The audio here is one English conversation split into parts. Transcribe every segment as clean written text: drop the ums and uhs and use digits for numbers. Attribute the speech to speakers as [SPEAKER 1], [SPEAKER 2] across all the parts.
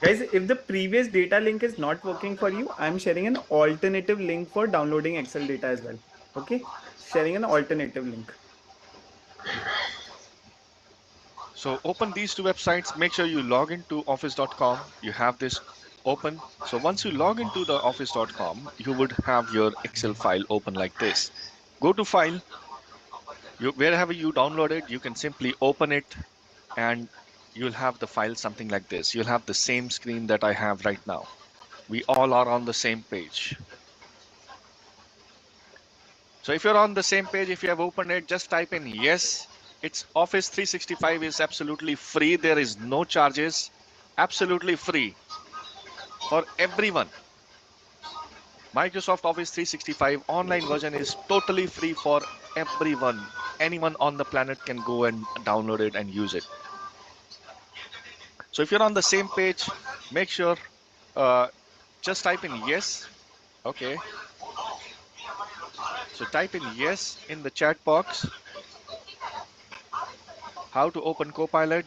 [SPEAKER 1] Guys, if the previous data link is not working for you, I'm sharing an alternative link for downloading Excel data as well. Okay, sharing an alternative link.
[SPEAKER 2] So open these two websites. Make sure you log into office.com. You have this open. So once you log into the office.com, you would have your Excel file open like this. Go to file. Wherever you download it, you can simply open it and you'll have the file something like this. You'll have the same screen that I have right now. We all are on the same page. So if you're on the same page, if you have opened it, just type in yes. It's Office 365 is absolutely free. There is no charges, absolutely free for everyone. Microsoft Office 365 online version is totally free for everyone. Anyone on the planet can go and download it and use it. So if you're on the same page, make sure just type in yes. Okay. So type in yes in the chat box. How to open Copilot?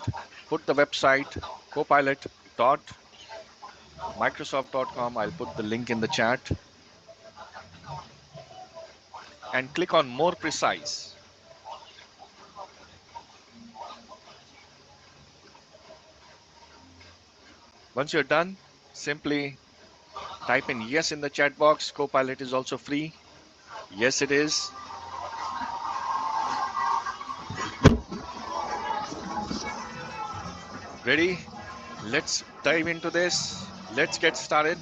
[SPEAKER 2] Put the website copilot.microsoft.com. I'll put the link in the chat. And click on more precise. Once you're done, simply type in yes in the chat box. Copilot is also free. Yes, it is. Ready? Let's dive into this. Let's get started.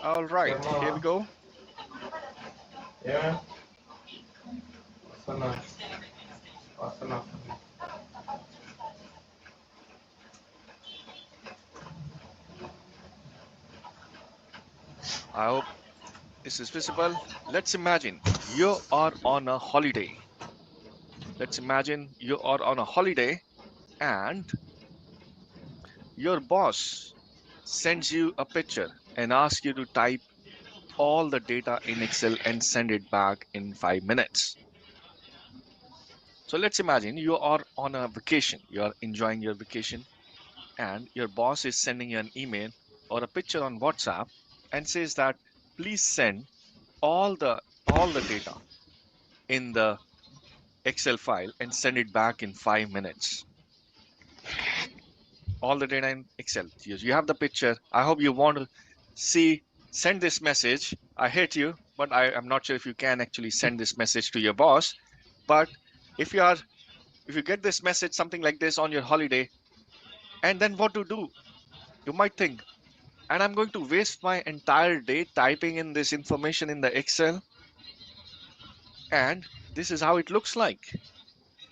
[SPEAKER 2] All right, here we go.
[SPEAKER 3] Yeah. What's enough?
[SPEAKER 2] I hope this is visible. Let's imagine you are on a holiday. Let's imagine you are on a holiday and your boss sends you a picture and asks you to type all the data in Excel and send it back in 5 minutes. So let's imagine you are on a vacation, you are enjoying your vacation, and your boss is sending you an email or a picture on WhatsApp and says that please send all the data in the Excel file and send it back in 5 minutes. All the data in Excel. You have the picture. I hope you want to send this message. I hate you, but I am not sure if you can actually send this message to your boss. But if you get this message, something like this on your holiday, and then what to do? You might think, and I'm going to waste my entire day typing in this information in the Excel. And this is how it looks like.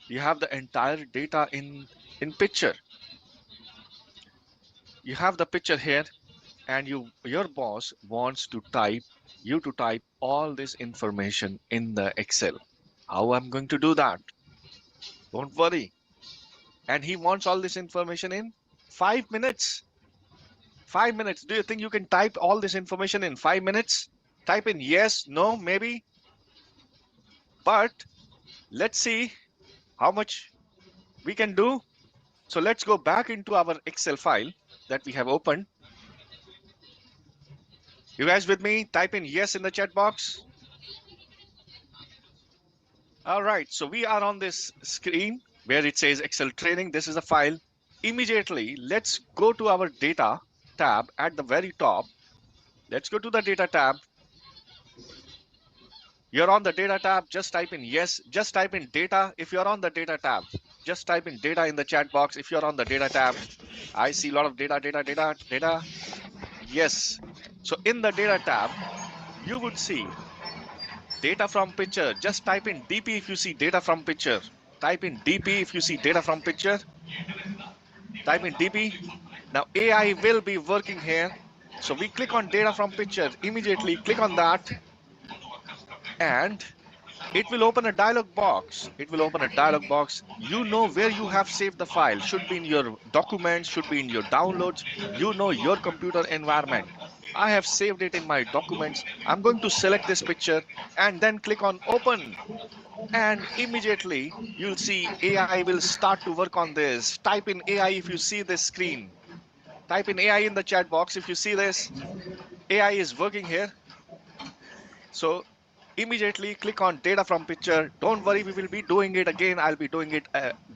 [SPEAKER 2] You have the entire data in picture. You have the picture here, and your boss wants to type all this information in the Excel. How I'm going to do that? Don't worry. And he wants all this information in 5 minutes. 5 minutes. Do you think you can type all this information in 5 minutes? Type in yes, no, maybe. But let's see how much we can do. So let's go back into our Excel file that we have opened. You guys with me? Type in yes in the chat box. All right, so we are on this screen where it says Excel training. This is a file. Immediately, let's go to our data tab at the very top. Let's go to the data tab. You're on the data tab, just type in yes, just type in data. If you're on the data tab, just type in data in the chat box. If you're on the data tab, I see a lot of data. Yes. So in the data tab, you would see data from picture. Just type in DP if you see data from picture. Type in DP if you see data from picture. Type in DP. Now AI will be working here. So we click on data from picture. Immediately click on that. And it will open a dialog box. It will open a dialog box. You know where you have saved the file. Should be in your documents, should be in your downloads. You know your computer environment. I have saved it in my documents. I'm going to select this picture and then click on open. and immediately you'll see AI will start to work on this. Type in AI if you see this screen. Type in AI in the chat box if you see this. AI is working here. So immediately click on data from picture. Don't worry, we will be doing it again. I'll be doing it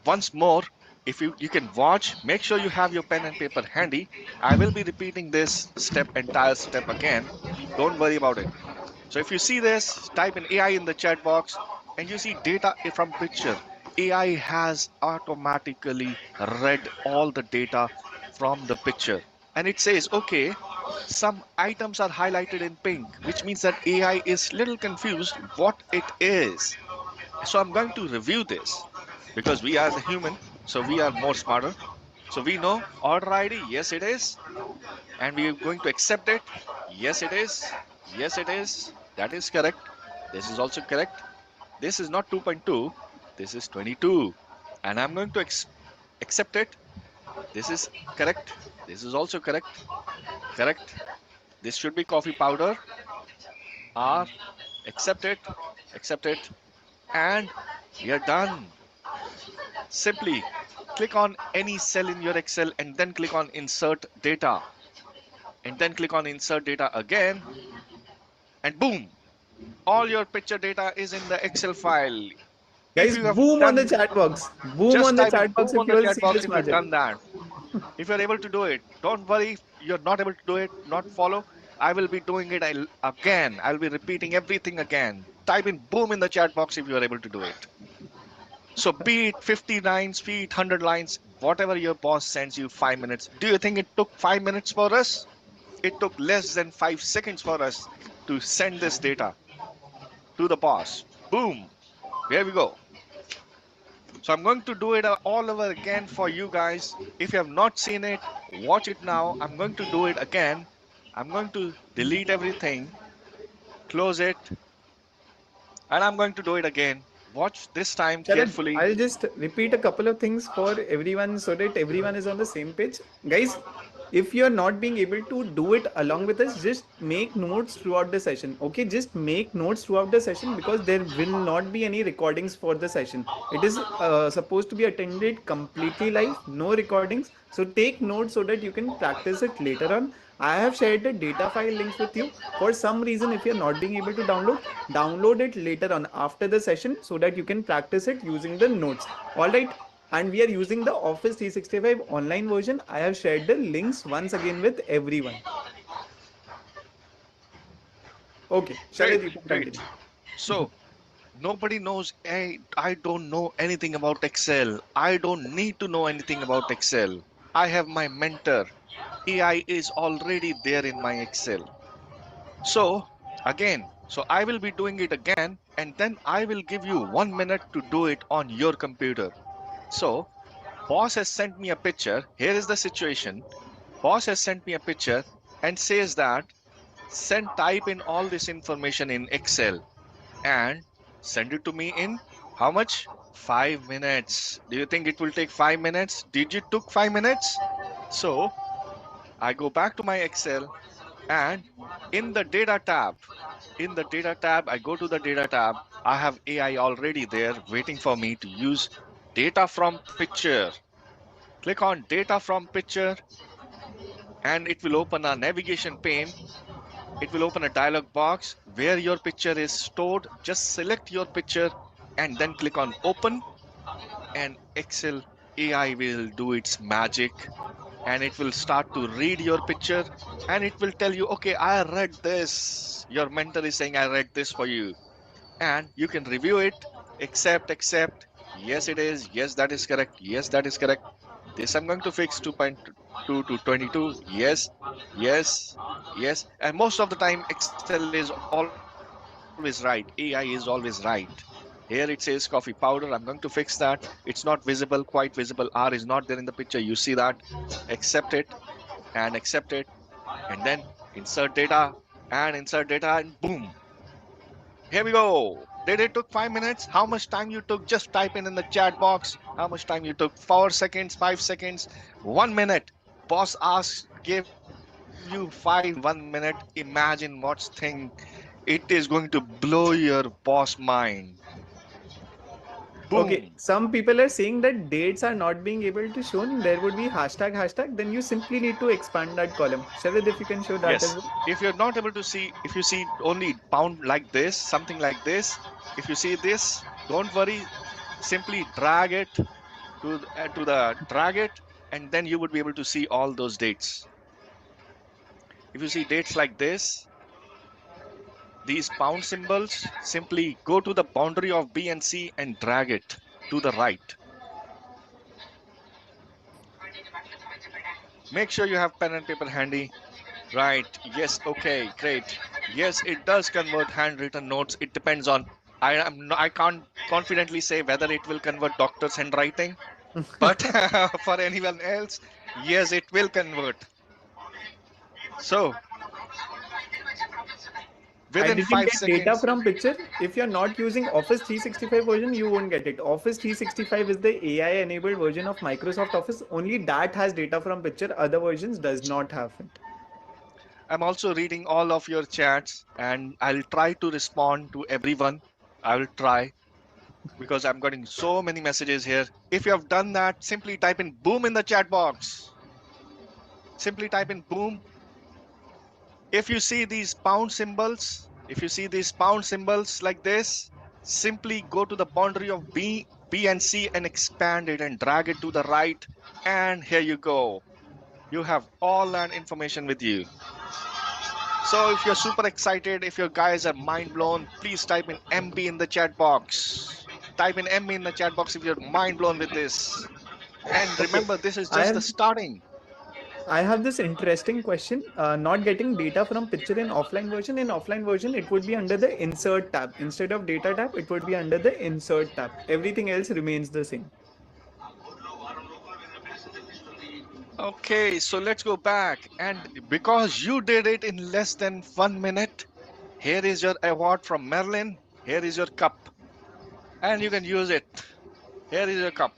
[SPEAKER 2] once more. If you can watch, make sure you have your pen and paper handy. I will be repeating this entire step again. Don't worry about it. So if you see this, type in AI in the chat box and you see data from picture. AI has automatically read all the data from the picture. And it says, okay, some items are highlighted in pink, which means that AI is little confused what it is. So I'm going to review this because we are the human, so we are more smarter. So we know order ID, yes it is. And we are going to accept it. Yes it is. Yes it is. That is correct. This is also correct. This is not 2.2. This is 22. And I'm going to accept it. This is correct. This is also correct. Correct. This should be coffee powder. R. Accept it. Accept it. And we are done. Simply click on any cell in your Excel and then click on insert data. And then click on insert data again. And boom, all your picture data is in the Excel file. If
[SPEAKER 1] Guys,
[SPEAKER 2] you have
[SPEAKER 1] boom on the
[SPEAKER 2] done,
[SPEAKER 1] chat box. Boom
[SPEAKER 2] just
[SPEAKER 1] on the
[SPEAKER 2] type in
[SPEAKER 1] chat box
[SPEAKER 2] boom
[SPEAKER 1] if
[SPEAKER 2] on
[SPEAKER 1] you
[SPEAKER 2] the
[SPEAKER 1] all
[SPEAKER 2] chat
[SPEAKER 1] see
[SPEAKER 2] box
[SPEAKER 1] this
[SPEAKER 2] if you've
[SPEAKER 1] magic.
[SPEAKER 2] done that. If you're able to do it, don't worry. If you're not able to do it, not follow. I will be doing it again. I'll be repeating everything again. Type in boom in the chat box if you're able to do it. So be it 50 lines, be it 100 lines, whatever your boss sends you 5 minutes. Do you think it took 5 minutes for us? It took less than 5 seconds for us to send this data to the boss. Boom. Here we go. So I'm going to do it all over again for you guys. If you have not seen it, watch it now. I'm going to do it again. I'm going to delete everything, close it, and I'm going to do it again. Watch this time
[SPEAKER 1] Sharad,
[SPEAKER 2] carefully.
[SPEAKER 1] I'll just repeat a couple of things for everyone so that everyone is on the same page. Guys, if you're not being able to do it along with us, just make notes throughout the session. Okay, just make notes throughout the session because there will not be any recordings for the session. It is supposed to be attended completely live, no recordings. So take notes so that you can practice it later on. I have shared the data file links with you. For some reason, if you're not being able to download it later on after the session so that you can practice it using the notes. All right. And we are using the Office 365 online version. I have shared the links once again with everyone. Okay,
[SPEAKER 2] Great,
[SPEAKER 1] Sharad, you can
[SPEAKER 2] great.
[SPEAKER 1] continue.
[SPEAKER 2] So nobody knows. I don't know anything about Excel. I don't need to know anything about Excel. I have my mentor. AI is already there in my Excel. So again, so I will be doing it again, and then I will give you 1 minute to do it on your computer. So boss has sent me a picture. Here is the situation. Boss has sent me a picture and says that type in all this information in Excel and send it to me in how much? 5 minutes. Do you think it will take 5 minutes? Did you took 5 minutes? So I go back to my Excel and in the data tab, I go to the data tab. I have AI already there waiting for me to use data from picture. Click on data from picture and it will open a navigation pane. It will open a dialog box where your picture is stored. Just select your picture and then click on open and Excel AI will do its magic and it will start to read your picture and it will tell you, okay, I read this. Your mentor is saying, I read this for you. And you can review it, accept. Yes, it is. Yes, that is correct. Yes, that is correct. This I'm going to fix 2.2 to 22. Yes, yes, yes. And most of the time, Excel is always right. AI is always right. Here it says coffee powder. I'm going to fix that. It's not visible, quite visible. R is not there in the picture. You see that. Accept it and accept it. And then insert data and boom. Here we go. Did it took 5 minutes? How much time you took? Just type in the chat box. How much time you took? 4 seconds, 5 seconds, 1 minute. Boss asks, gave you 1 minute. Imagine what's thing. It is going to blow your boss mind.
[SPEAKER 1] Okay, some people are saying that dates are not being able to show. There would be hashtag. Then you simply need to expand that column. Sharad, if you can show that as
[SPEAKER 2] Yes.
[SPEAKER 1] well.
[SPEAKER 2] If you're not able to see, if you see only pound like this, something like this, if you see this, don't worry. Simply drag it to the drag it, and then you would be able to see all those dates. If you see dates like this, these pound symbols, simply go to the boundary of B and C and drag it to the right. Make sure you have pen and paper handy. Right. Yes. Okay. Great. Yes, it does convert handwritten notes. It depends on. I can't confidently say whether it will convert doctor's handwriting, but for anyone else, yes, it will convert. So
[SPEAKER 1] I
[SPEAKER 2] within
[SPEAKER 1] didn't
[SPEAKER 2] 5
[SPEAKER 1] get data
[SPEAKER 2] seconds.
[SPEAKER 1] from picture. If you're not using Office 365 version, you won't get it. Office 365 is the AI enabled version of Microsoft Office. Only that has data from picture. Other versions does not have it.
[SPEAKER 2] I'm also reading all of your chats, and I'll try to respond to everyone. I will try because I'm getting so many messages here. If you have done that, simply type in boom in the chat box. Simply type in boom. If you see these pound symbols, like this, simply go to the boundary of B and C and expand it and drag it to the right. And here you go. You have all that information with you. So if you're super excited, if your guys are mind blown, please type in MB in the chat box. Type in MB in the chat box if you're mind blown with this. And
[SPEAKER 1] Okay,
[SPEAKER 2] remember, this is
[SPEAKER 1] I
[SPEAKER 2] just the
[SPEAKER 1] have
[SPEAKER 2] starting.
[SPEAKER 1] I have this interesting question. Not getting data from picture in offline version. In offline version, it would be under the insert tab. Instead of data tab, it would be under the insert tab. Everything else remains the same.
[SPEAKER 2] Okay, so let's go back. And because you did it in less than 1 minute, here is your award from Merlin. Here is your cup. And you can use it. Here is your cup.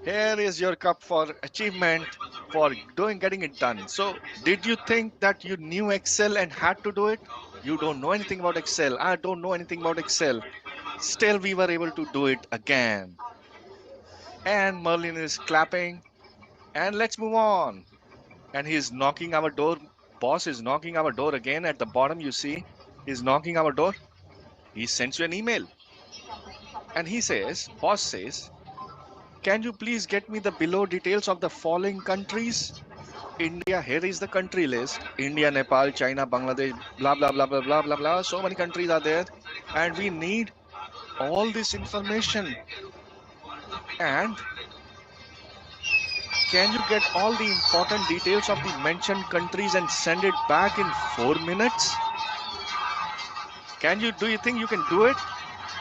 [SPEAKER 2] Here is your cup for achievement for getting it done. So did you think that you knew Excel and had to do it? You don't know anything about Excel. I don't know anything about Excel. Still, we were able to do it again. And Merlin is clapping. And let's move on. And he's knocking our door. Boss is knocking our door again at the bottom. You see, he's knocking our door. He sends you an email. And he says, boss says, can you please get me the below details of the following countries? India, here is the country list. India, Nepal, China, Bangladesh, blah, blah, blah, blah, blah, blah, blah. So many countries are there. And we need all this information. And can you get all the important details of the mentioned countries and send it back in 4 minutes? Do you think you can do it?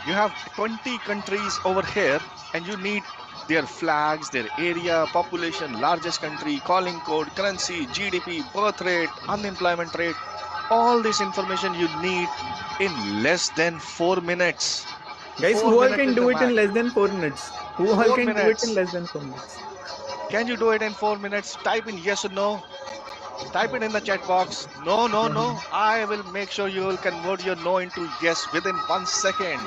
[SPEAKER 2] You have 20 countries over here and you need their flags, their area, population, largest country, calling code, currency, GDP, birth rate, unemployment rate. All this information you need in less than 4 minutes.
[SPEAKER 1] Guys,
[SPEAKER 2] 4
[SPEAKER 1] who all
[SPEAKER 2] minutes
[SPEAKER 1] can
[SPEAKER 2] is the
[SPEAKER 1] do it in
[SPEAKER 2] max.
[SPEAKER 1] less than 4 minutes? Who all
[SPEAKER 2] 4
[SPEAKER 1] can do it in
[SPEAKER 2] minutes.
[SPEAKER 1] less than 4 minutes?
[SPEAKER 2] Can you do it in 4 minutes? Type in yes or no. Type it in the chat box. No, no, no. I will make sure you will convert your no into yes within 1 second.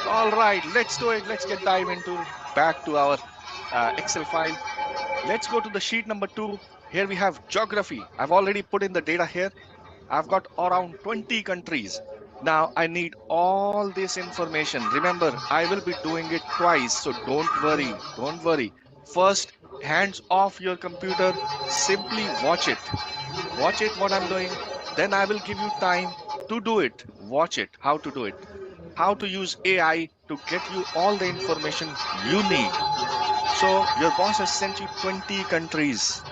[SPEAKER 2] All right, let's do it. Let's get back to our Excel file. Let's go to the sheet number 2. Here we have geography. I've already put in the data here. I've got around 20 countries. Now I need all this information. Remember, I will be doing it twice, so don't worry. Don't worry. First, hands off your computer. Simply watch it. Watch it what I'm doing. Then I will give you time to do it. Watch it, how to do it. How to use AI to get you all the information you need. So your boss has sent you 20 countries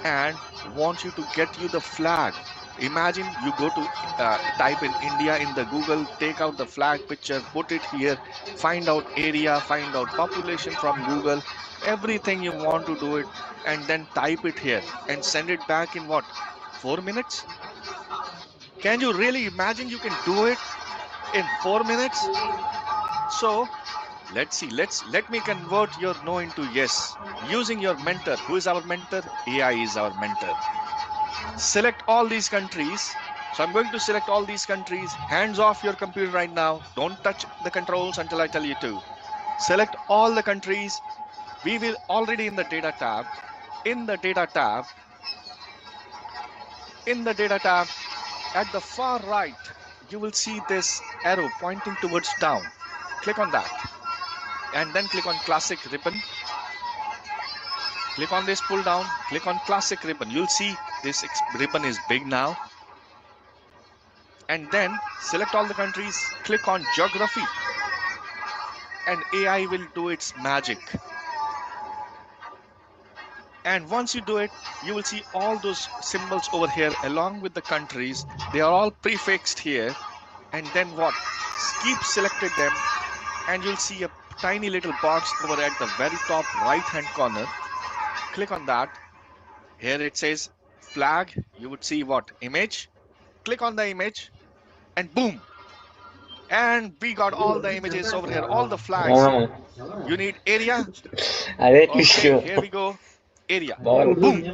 [SPEAKER 2] and wants you to get you the flag. Imagine you go to type in India in the Google, take out the flag picture, put it here, find out area, find out population from Google, everything you want to do it, and then type it here and send it back in what? 4 minutes? Can you really imagine you can do it in 4 minutes? So let's see. Let me convert your no into yes using your mentor. Who is our mentor? AI is our mentor. Select all these countries So I'm going to select all these countries. Hands off your computer right now. Don't touch the controls until I tell you to. Select all the countries. We will already in the data tab. In the data tab, at the far right, you will see this arrow pointing towards down. Click on that. And then click on classic ribbon. Click on this pull down. Click on classic ribbon. You'll see this ribbon is big now. And then select all the countries. Click on geography. And AI will do its magic. And once you do it, you will see all those symbols over here along with the countries. They are all prefixed here. And then what? Keep selected them and you'll see a tiny little box over at the very top right hand corner. Click on that. Here it says flag. You would see what? Image. Click on the image and boom. And we got all the images over here, all the flags. You need area. Okay, here we go. Area. Boom.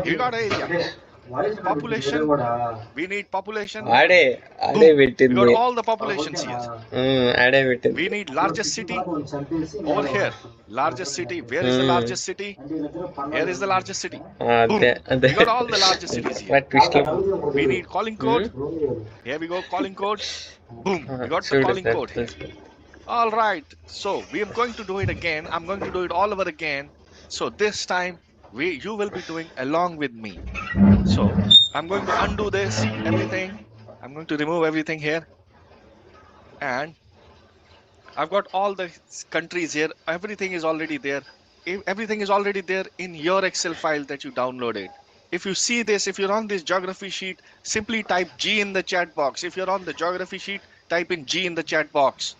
[SPEAKER 2] You got area. Population. We need population.
[SPEAKER 4] Boom.
[SPEAKER 2] We got all the populations here. We need largest city over here. Largest city. Where is the largest city? Here is the largest city. Boom. We got all the largest cities here. We need calling code. Here we go. Calling code. Boom. We got the calling code here. All right. So we are going to do it again. I'm going to do it all over again. So this time you will be doing along with me. So I'm going to undo this, everything. I'm going to remove everything here. And I've got all the countries here. Everything is already there. Everything is already there in your Excel file that you downloaded. If you see this, if you're on this geography sheet, simply type G in the chat box. If you're on the geography sheet, type in G in the chat box.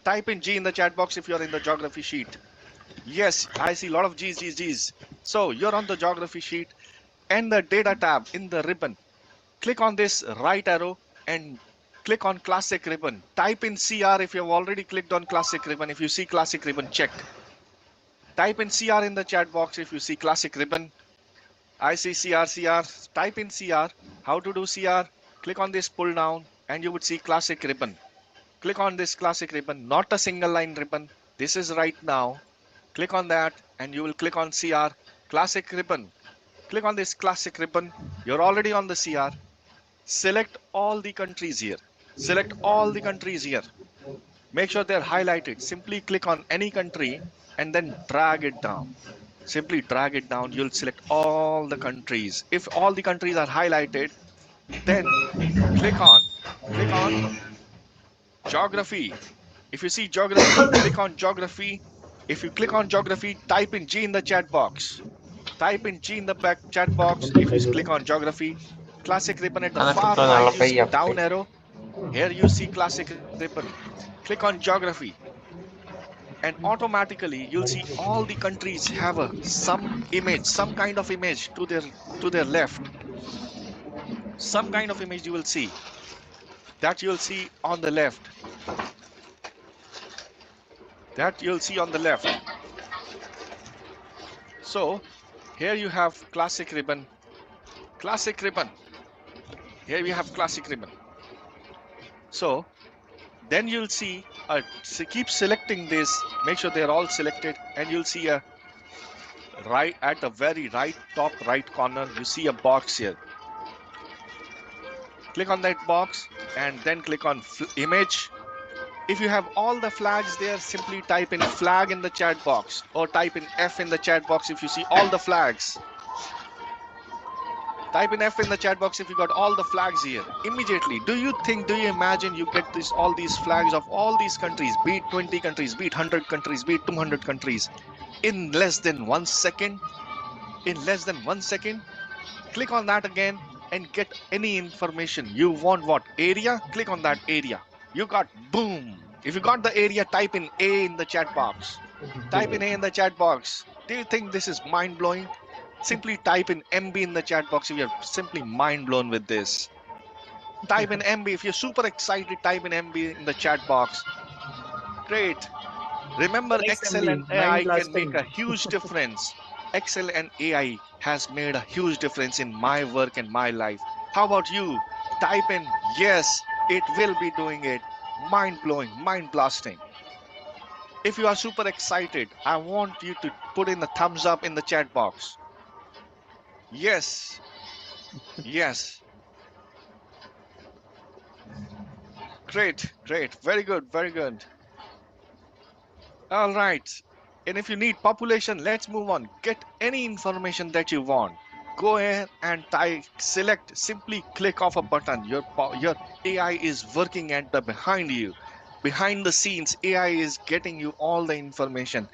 [SPEAKER 2] Type in G in the chat box if you're in the geography sheet. Yes, I see a lot of G's. So you're on the geography sheet and the data tab in the ribbon. Click on this right arrow and click on classic ribbon. Type in CR if you have already clicked on classic ribbon. If you see classic ribbon, check. Type in CR in the chat box if you see classic ribbon. I see CR. Type in CR. How to do CR? Click on this pull down and you would see classic ribbon. Click on this classic ribbon, not a single line ribbon. This is right now. Click on that and you will click on CR, classic ribbon. Click on this classic ribbon. You're already on the CR. Select all the countries here. Select all the countries here. Make sure they're highlighted. Simply click on any country and then drag it down. Simply drag it down. You'll select all the countries. If all the countries are highlighted, then click on geography. If you see geography, click on geography. If you click on geography, type in G in the chat box. Type in G in the chat box. If you click on geography, classic ribbon at the far right, you see down arrow. Here you see classic ribbon. Click on geography. And automatically you'll see all the countries have some image, some kind of image to their left. Some kind of image you will see. That you'll see on the left. So here you have classic ribbon. Here we have classic ribbon. So then you'll see keep selecting this, make sure they're all selected, and you'll see a right at the very right top right corner, you see a box here. Click on that box and then click on image. If you have all the flags there, simply type in flag in the chat box or type in F in the chat box if you see all the flags. Type in F in the chat box if you got all the flags here. Immediately, do you imagine you get all these flags of all these countries, be it 20 countries, be it 100 countries, be it 200 countries, in less than 1 second? In less than 1 second, click on that again and get any information. You want what? Area? Click on that area. You got boom. If you got the area, type in A in the chat box. Type in A in the chat box. Do you think this is mind-blowing? Simply type in MB in the chat box if you're simply mind-blown with this. Type in MB. If you're super excited, type in MB in the chat box. Great. Remember, Excel and AI can make a huge difference. Excel and AI has made a huge difference in my work and my life. How about you? Type in yes, it will be doing it. Mind blowing, mind blasting. If you are super excited, I want you to put in a thumbs up in the chat box. Yes, yes. Great, great. Very good, very good. All right. And if you need population, let's move on. Get any information that you want. Go ahead and type, select, simply click off a button. Your AI is working at the behind you. Behind the scenes, AI is getting you all the information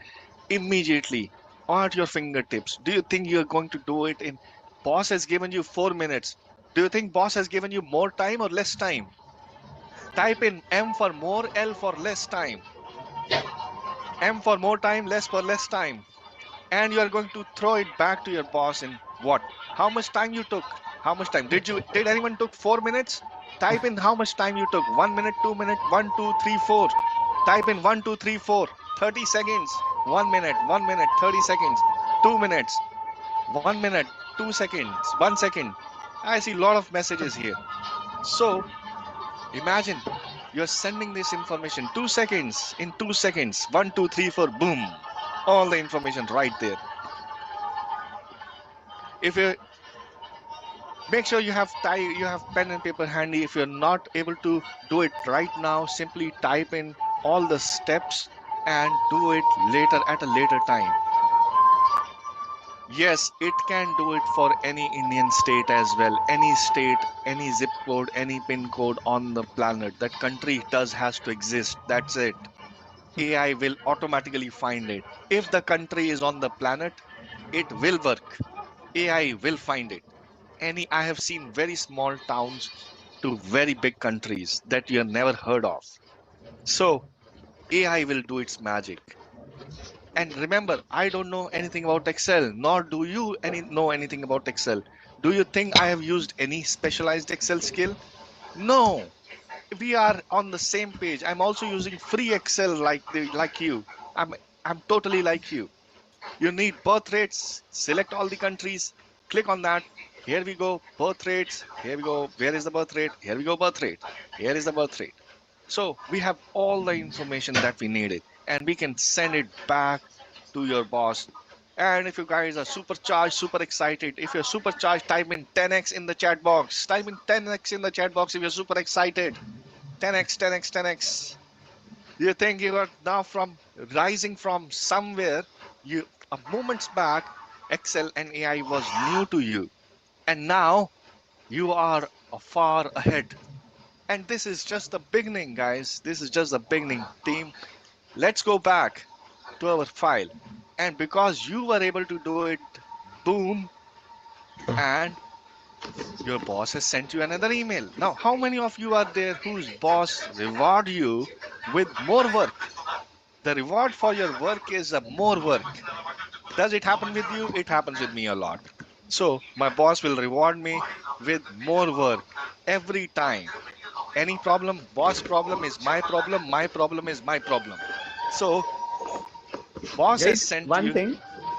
[SPEAKER 2] immediately at your fingertips. Do you think you're going to do it in boss has given you 4 minutes? Do you think boss has given you more time or less time? Type in M for more, L for less time. M for more time, less for less time. And you are going to throw it back to your boss in what? How much time you took? How much time? Did anyone took 4 minutes? Type in how much time you took. 1 minute, 2 minute, 1, 2, 3, 4. Type in 1, 2, 3, 4. 30 seconds. 1 minute, 1 minute, 30 seconds. 2 minutes. 1 minute, 2 seconds, 1 second. I see a lot of messages here. So imagine you're sending this information 2 seconds. In 2 seconds, 1, 2, 3, 4, boom, all the information right there. If you make sure you have pen and paper handy. If you're not able to do it right now, simply type in all the steps and do it later at a later time. Yes, it can do it for any Indian state as well. Any state, any zip code, any pin code on the planet. That country has to exist. That's it. AI will automatically find it. If the country is on the planet, it will work. AI will find it. I have seen very small towns to very big countries that you have never heard of. So AI will do its magic. And remember, I don't know anything about Excel, nor do you know anything about Excel. Do you think I have used any specialized Excel skill? No. We are on the same page. I'm also using free Excel like you. I'm totally like you. You need birth rates, select all the countries, click on that. Here we go, birth rates. Here we go. Where is the birth rate? Here we go, birth rate. Here is the birth rate. So we have all the information that we needed, and we can send it back to your boss. And if you guys are supercharged, super excited, if you're supercharged, type in 10x in the chat box. Type in 10x in the chat box if you're super excited. 10x, 10x, 10x. You think you are now rising from somewhere? You a moments back, Excel and AI was new to you, and now you are far ahead. And this is just the beginning, guys. This is just the beginning, team. Let's go back to our file. And because you were able to do it, boom, and your boss has sent you another email. Now, how many of you are there whose boss reward you with more work? The reward for your work is more work. Does it happen with you? It happens with me a lot. So my boss will reward me with more work every time. Any problem, boss problem is my problem. My problem is my problem. So boss has
[SPEAKER 1] Guys,
[SPEAKER 2] sent
[SPEAKER 1] one
[SPEAKER 2] you.
[SPEAKER 1] thing.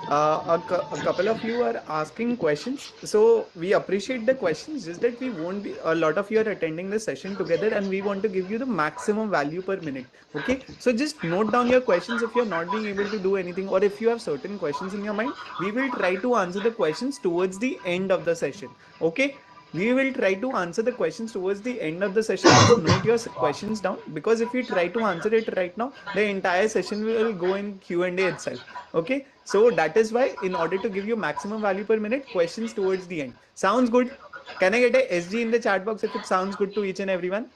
[SPEAKER 1] A couple of you are asking questions, so we appreciate the questions. Just that we won't be a lot of you are attending the session together, and we want to give you the maximum value per minute. Okay, so just note down your questions if you're not being able to do anything, or if you have certain questions in your mind. We will try to answer the questions towards the end of the session. Okay, we will try to answer the questions towards the end of the session. Just note your questions down, because if you try to answer it right now, the entire session will go in Q&A itself. Okay, so that is why, in order to give you maximum value per minute, questions towards the end. Sounds good? Can I get a SG in the chat box if it sounds good to each and everyone?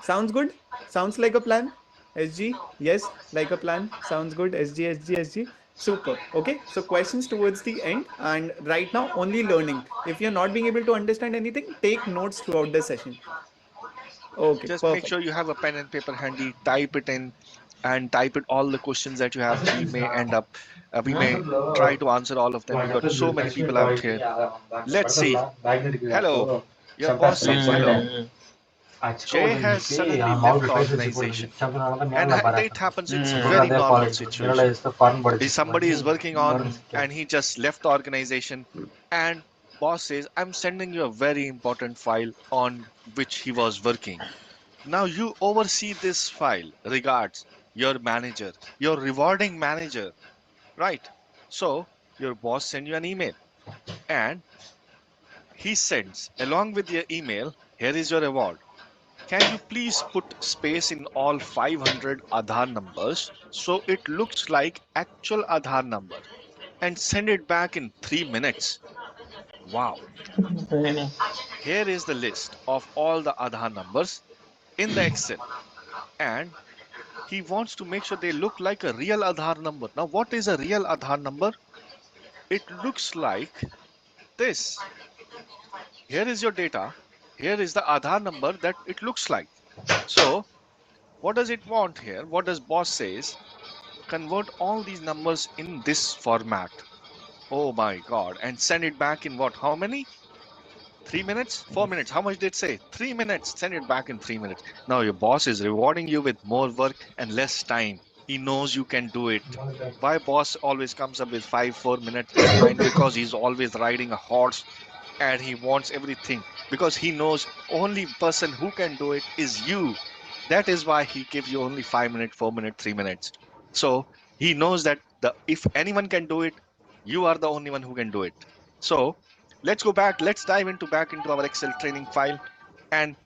[SPEAKER 1] Sounds good? Sounds like a plan? SG? Yes, like a plan. Sounds good. SG, SG, SG. Super. Okay, so questions towards the end, and right now only learning. If you're not being able to understand anything, take notes throughout the session. Okay,
[SPEAKER 2] Just make
[SPEAKER 1] perfect.
[SPEAKER 2] sure you have a pen and paper handy. Type it in, and type it all the questions that you have. We may end up, we may try to answer all of them. We got so many people out here. Let's see. Hello. Your boss says hello. Jay has suddenly left the organization, and it happens. It's very normal situation. If somebody is working on, and he just left the organization, and boss says, I'm sending you a very important file on which he was working. Now you oversee this file. Regards, your manager, your rewarding manager, right? So your boss send you an email and he sends along with your email, here is your reward. Can you please put space in all 500 Aadhaar numbers so it looks like actual Aadhaar number and send it back in 3 minutes? Wow. Here is the list of all the Aadhaar numbers in the Excel, and he wants to make sure they look like a real Aadhaar number. Now, what is a real Aadhaar number? It looks like this. Here is your data. Here is the Aadhaar number that it looks like. So, what does it want here? What does boss says? Convert all these numbers in this format. Oh my God. And send it back in what? How many? 3 minutes? 4 minutes? How much did it say? 3 minutes. Send it back in 3 minutes. Now your boss is rewarding you with more work and less time. He knows you can do it. Why boss always comes up with 5-4 minute deadline? Because he's always riding a horse and he wants everything. Because he knows only person who can do it is you. That is why he gives you only 5 minutes, 4 minutes, 3 minutes. So he knows that if anyone can do it, you are the only one who can do it. So let's go back. Let's dive back into our Excel training file and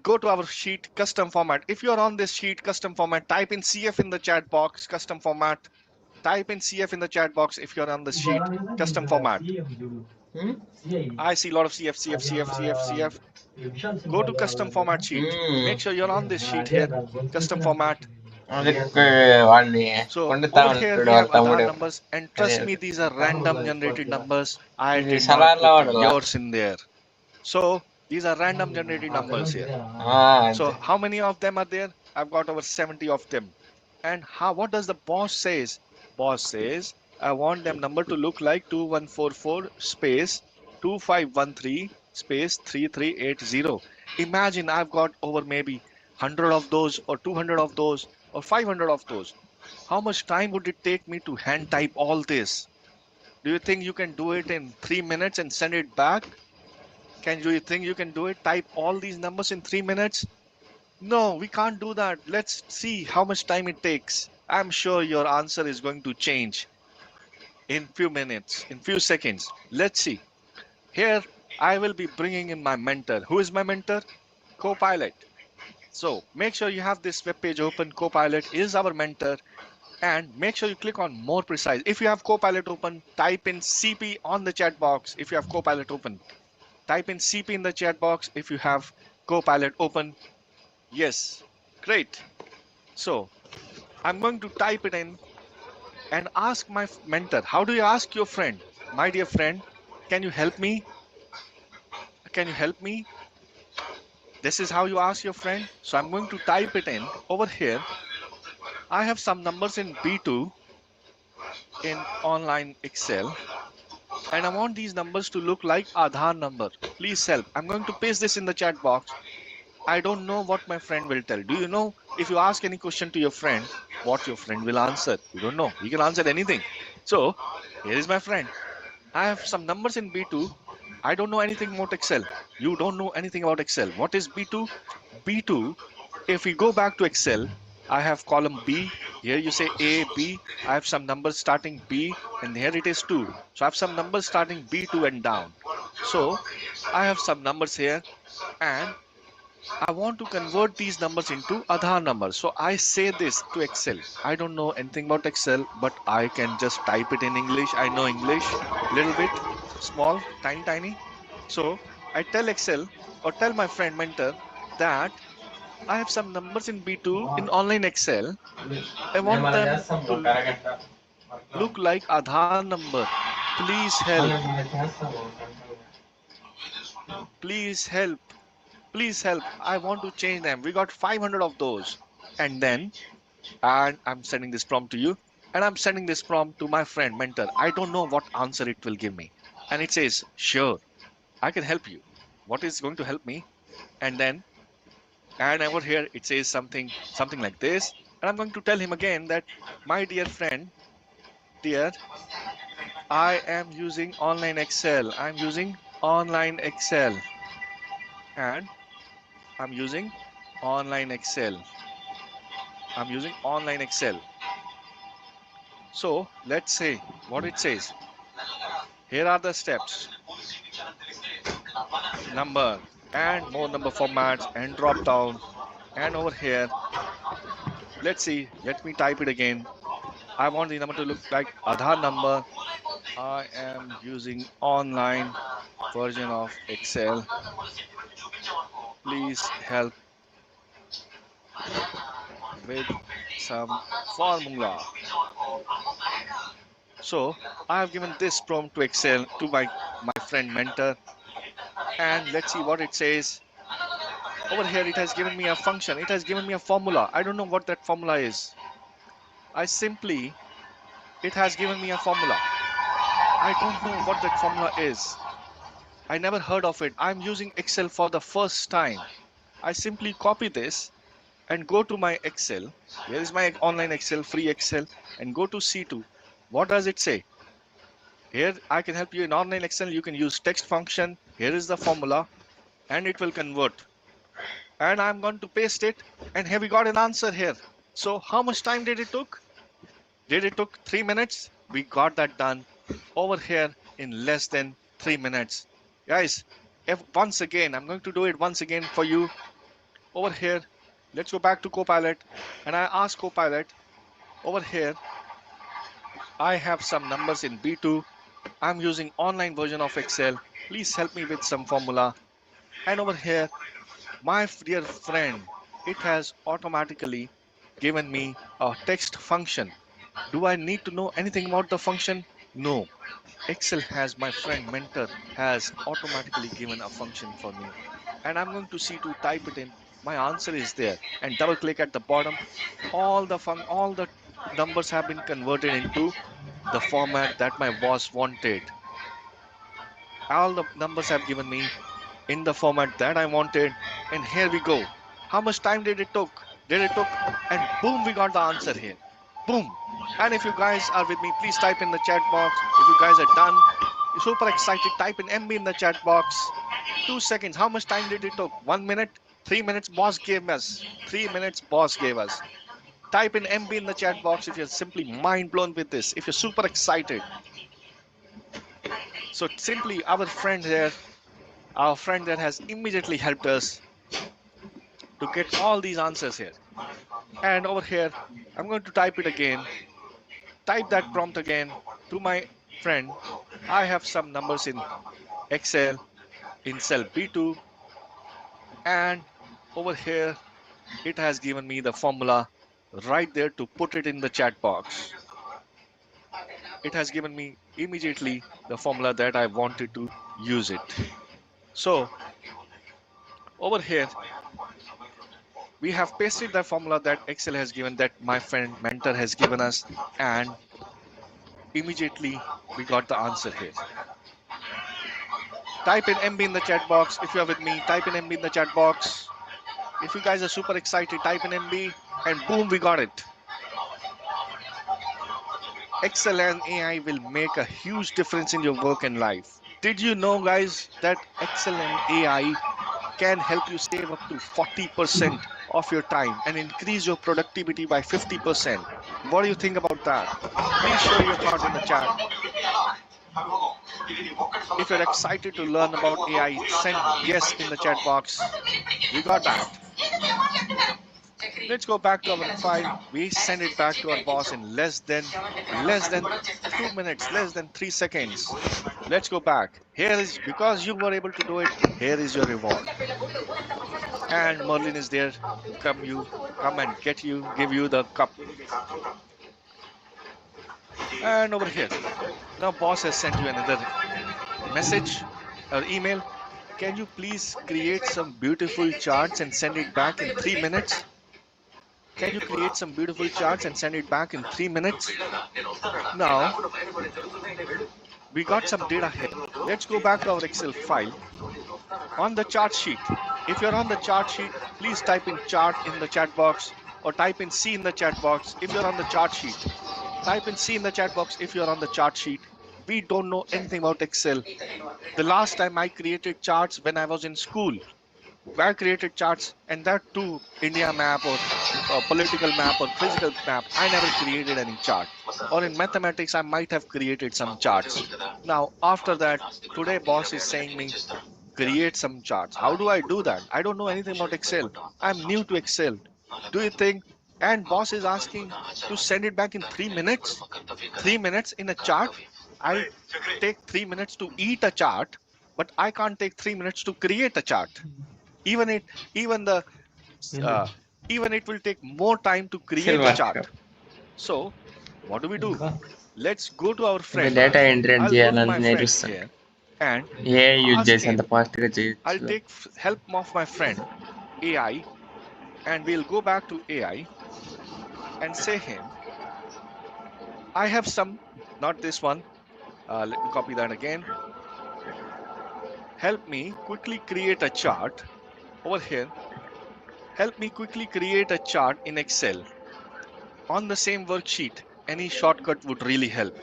[SPEAKER 2] go to our sheet custom format. If you're on this sheet custom format, type in CF in the chat box, custom format. Type in CF in the chat box if you're on the sheet custom format. I see a lot of CF, CF, CF, CF, CF. Go to custom format sheet. Make sure you're on this sheet here, custom format. So over here we have Aadhaar numbers, and trust me, these are random generated numbers. I did not put yours in there. So these are random generated numbers here. So how many of them are there? I've got over 70 of them. And what does the boss says? Boss says, I want them number to look like 2144 space 2513 space 3380. Imagine I've got over maybe 100 of those or 200 of those or 500 of those. How much time would it take me to hand type all this? Do you think you can do it in 3 minutes and send it back? Do you think you can do it? Type all these numbers in 3 minutes? No, we can't do that. Let's see how much time it takes. I'm sure your answer is going to change in few minutes, in few seconds. Let's see. Here, I will be bringing in my mentor. Who is my mentor? Copilot. So make sure you have this web page open. Copilot is our mentor. And make sure you click on more precise. If you have Copilot open, type in CP on the chat box. If you have Copilot open, type in CP in the chat box. If you have Copilot open, yes, great. So I'm going to type it in and ask my mentor. How do you ask your friend? My dear friend, can you help me? Can you help me? This is how you ask your friend. So I'm going to type it in over here. I have some numbers in B2 in online Excel, and I want these numbers to look like Aadhaar number. Please help. I'm going to paste this in the chat box. I don't know what my friend will tell. Do you know if you ask any question to your friend, what your friend will answer? You don't know. He can answer anything. So here is my friend. I have some numbers in B2. I don't know anything about Excel. You don't know anything about Excel. What is B2? B2, if we go back to Excel, I have column B. Here you say A, B. I have some numbers starting B, and here it is 2. So I have some numbers starting B2 and down. So I have some numbers here, and I want to convert these numbers into Aadhaar numbers. So I say this to Excel. I don't know anything about Excel, but I can just type it in English. I know English, little bit, small, tiny. So I tell Excel or tell my friend mentor that I have some numbers in B2 in online Excel. I want them to look like Aadhaar number. Please help. Please help. Please help. I want to change them. We got 500 of those. And I'm sending this prompt to you. And I'm sending this prompt to my friend, mentor. I don't know what answer it will give me. And it says, sure, I can help you. What is going to help me? And over here, it says something like this. And I'm going to tell him again that, my dear friend, dear I am using online Excel. I'm using online Excel. And I'm using online Excel. I'm using online Excel. So let's say what it says. Here are the steps. Number and more number formats and drop down. And over here, let's see. Let me type it again. I want the number to look like Aadhaar number. I am using online version of Excel. Please help with some formula. So I have given this prompt to Excel to my friend mentor, and let's see what it says. Over here it has given me a function, it has given me a formula. I don't know what that formula is. It has given me a formula. I don't know what that formula is. I never heard of it. I'm using Excel for the first time. I simply copy this and go to my Excel. Here is my online Excel, free Excel, and go to C2. What does it say? Here I can help you in online Excel. You can use text function. Here is the formula and it will convert. And I'm going to paste it, and here we got an answer here. So how much time did it took? Did it took 3 minutes? We got that done over here in less than 3 minutes. Guys, once again, I'm going to do it once again for you. Over here, let's go back to Copilot, and I ask Copilot, over here, I have some numbers in B2. I'm using online version of Excel. Please help me with some formula. And over here, my dear friend, it has automatically given me a text function. Do I need to know anything about the function? No. Excel has, my friend mentor has automatically given a function for me. And I'm going to see to type it in. My answer is there. And double click at the bottom. All the numbers have been converted into the format that my boss wanted. All the numbers have given me in the format that I wanted, and here we go. How much time did it took? And boom, we got the answer here. Boom. And if you guys are with me, please type in the chat box. If you guys are done, you're super excited, type in MB in the chat box. 2 seconds. How much time did it took? 1 minute? 3 minutes boss gave us. 3 minutes boss gave us. Type in MB in the chat box if you're simply mind blown with this, if you're super excited. So simply our friend there has immediately helped us to get all these answers here. And over here, I'm going to type it again. Type that prompt again to my friend. I have some numbers in Excel in cell B2. And over here, it has given me the formula right there to put it in the chat box. It has given me immediately the formula that I wanted to use it. So over here, we have pasted the formula that Excel has given, that my friend mentor has given us, and immediately we got the answer here. Type in MB in the chat box. If you are with me, type in MB in the chat box. If you guys are super excited, type in MB, and boom, we got it. Excel and AI will make a huge difference in your work and life. Did you know, guys, that Excel and AI can help you save up to 40% of your time and increase your productivity by 50%? What do you think about that? Please share your thoughts in the chat. If you're excited to learn about AI, send yes in the chat box. We got that. Let's go back to our file. We send it back to our boss in less than 2 minutes, less than 3 seconds. Let's go back. Here is, because you were able to do it, here is your reward. And Merlin is there to come and give you the cup. And over here, now boss has sent you another message or email. Can you please create some beautiful charts and send it back in 3 minutes? Can you create some beautiful charts and send it back in 3 minutes? Now, we got some data here. Let's go back to our Excel file. On the chart sheet, if you're on the chart sheet, please type in chart in the chat box, or type in C in the chat box if you're on the chart sheet. Type in C in the chat box if you're on the chart sheet. We don't know anything about Excel. The last time I created charts when I was in school, I created charts, and that too, India map or political map or physical map. I never created any chart. Or in mathematics, I might have created some charts. Now, after that, today boss is saying me, create some charts. How do I do that? I don't know anything about Excel. I'm new to Excel. Do you think? And boss is asking to send it back in 3 minutes. 3 minutes in a chart. I take 3 minutes to eat a chart, but I can't take 3 minutes to create a chart. Even it, even the, uh, even it will take more time to create a chart. So, what do? Let's go to our friend.
[SPEAKER 4] Data entry
[SPEAKER 2] I'll go to
[SPEAKER 4] చేయాలని
[SPEAKER 2] my friend
[SPEAKER 4] నేర్పిస్తాను.
[SPEAKER 2] here and
[SPEAKER 4] A use
[SPEAKER 2] ask
[SPEAKER 4] చేసి అంత
[SPEAKER 2] him.
[SPEAKER 4] Fast గా
[SPEAKER 2] I'll
[SPEAKER 4] చేయొచ్చు.
[SPEAKER 2] take help of my friend AI, and we'll go back to AI and say him, I have some, not this one. Let me copy that again. Help me quickly create a chart over here. Help me quickly create a chart in Excel on the same worksheet. Any shortcut would really help.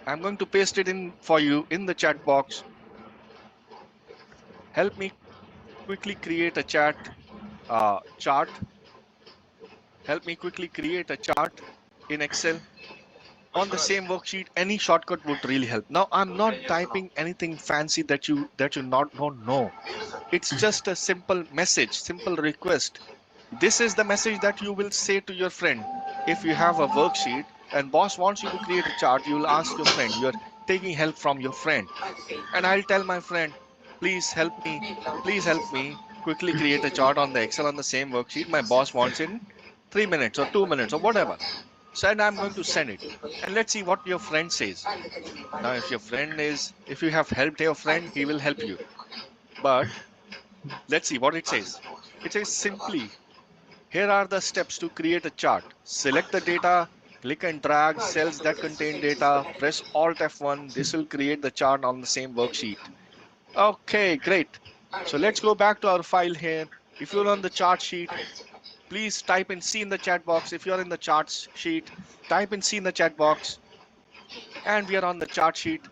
[SPEAKER 2] I'm going to paste it in for you in the chat box. Help me quickly create a chart. Help me quickly create a chart in Excel on the same worksheet. Any shortcut would really help. Now I'm not typing anything fancy that you don't know. It's just a simple message, simple request. This is the message that you will say to your friend. If you have a worksheet and boss wants you to create a chart, you will ask your friend. You're taking help from your friend. And I'll tell my friend, please help me quickly create a chart on the Excel on the same worksheet. My boss wants it in 3 minutes or 2 minutes or whatever. So and I'm going to send it. And let's see what your friend says. Now, if you have helped your friend, he will help you. But let's see what it says. It says simply, here are the steps to create a chart. Select the data, click and drag cells that contain data, press Alt F1. This will create the chart on the same worksheet. Okay, great. So let's go back to our file here. If you're on the chart sheet, please type in C in the chat box. If you're in the charts sheet, type in C in the chat box. And we are on the chart sheet.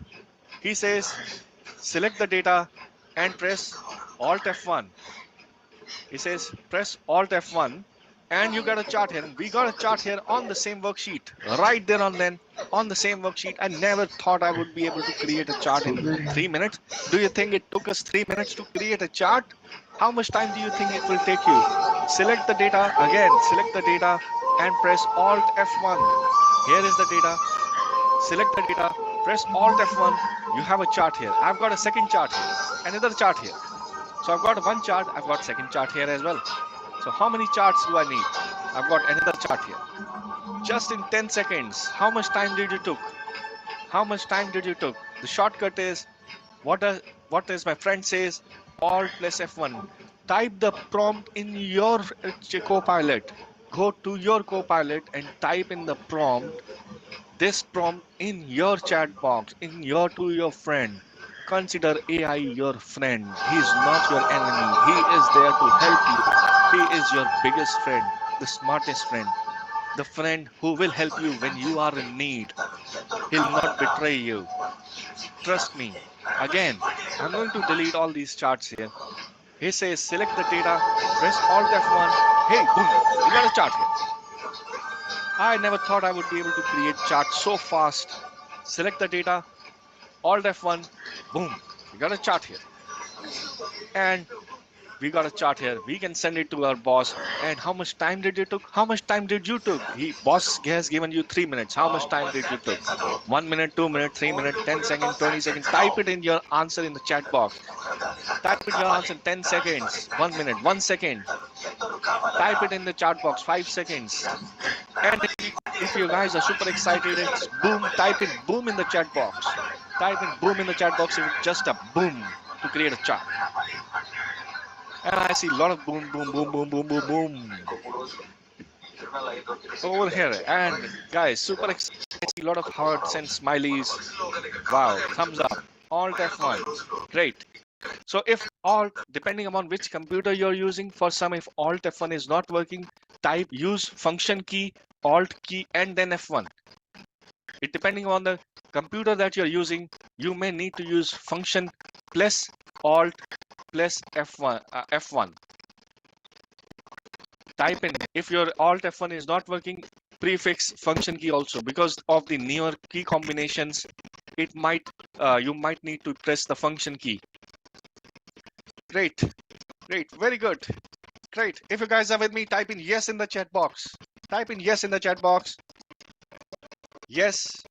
[SPEAKER 2] He says, select the data and press Alt F1. He says, press Alt F1 and you got a chart here. And we got a chart here on the same worksheet. Right there on then, on the same worksheet. I never thought I would be able to create a chart in 3 minutes. Do you think it took us 3 minutes to create a chart? How much time do you think it will take you? Select the data again, select the data and press Alt F1. Here is the data. Select the data, press Alt F1. You have a chart here. I've got a second chart here, another chart here. So I've got one chart, I've got second chart here as well. So how many charts do I need? I've got another chart here. Just in 10 seconds, how much time did you took? How much time did you took? The shortcut is, what does my friend says? Alt plus F1. Type the prompt in your Copilot. Go to your Copilot and type in the prompt, this prompt in your chat box, to your friend. Consider AI your friend. He is not your enemy. He is there to help you. He is your biggest friend, the smartest friend, the friend who will help you when you are in need. He'll not betray you. Trust me. Again, I'm going to delete all these charts here. He says, select the data, press Alt F1. Hey, boom, you got a chart here. I never thought I would be able to create charts so fast. Select the data, Alt F1, boom, we got a chart here. And we got a chart here. We can send it to our boss. And how much time did you took? How much time did you took? Boss has given you 3 minutes. How much time did you took? 1 minute, 2 minutes, 3 minutes, 10 seconds, 20 seconds. Type it in your answer in the chat box. Type in your answer 10 seconds, 1 minute, 1 second. Type it in the chat box, 5 seconds. And if you guys are super excited, it's boom. Type in boom in the chat box. Type in boom in the chat box. It's just a boom to create a chart. And I see a lot of boom, boom, boom, boom, boom, boom, boom over here. And guys, super excited. I see a lot of hearts and smileys. Wow, thumbs up. Alt F1. Great. So if Alt, depending upon which computer you're using, for some, if Alt F1 is not working, use function key, Alt key, and then F1. It depending on the computer that you're using, you may need to use function plus alt plus F1. Type in, if your alt F1 is not working, prefix function key also, because of the newer key combinations, it might you might need to press the function key. Great, very good, great. If you guys are with me, type in yes in the chat box. Type in yes in the chat box. Yes.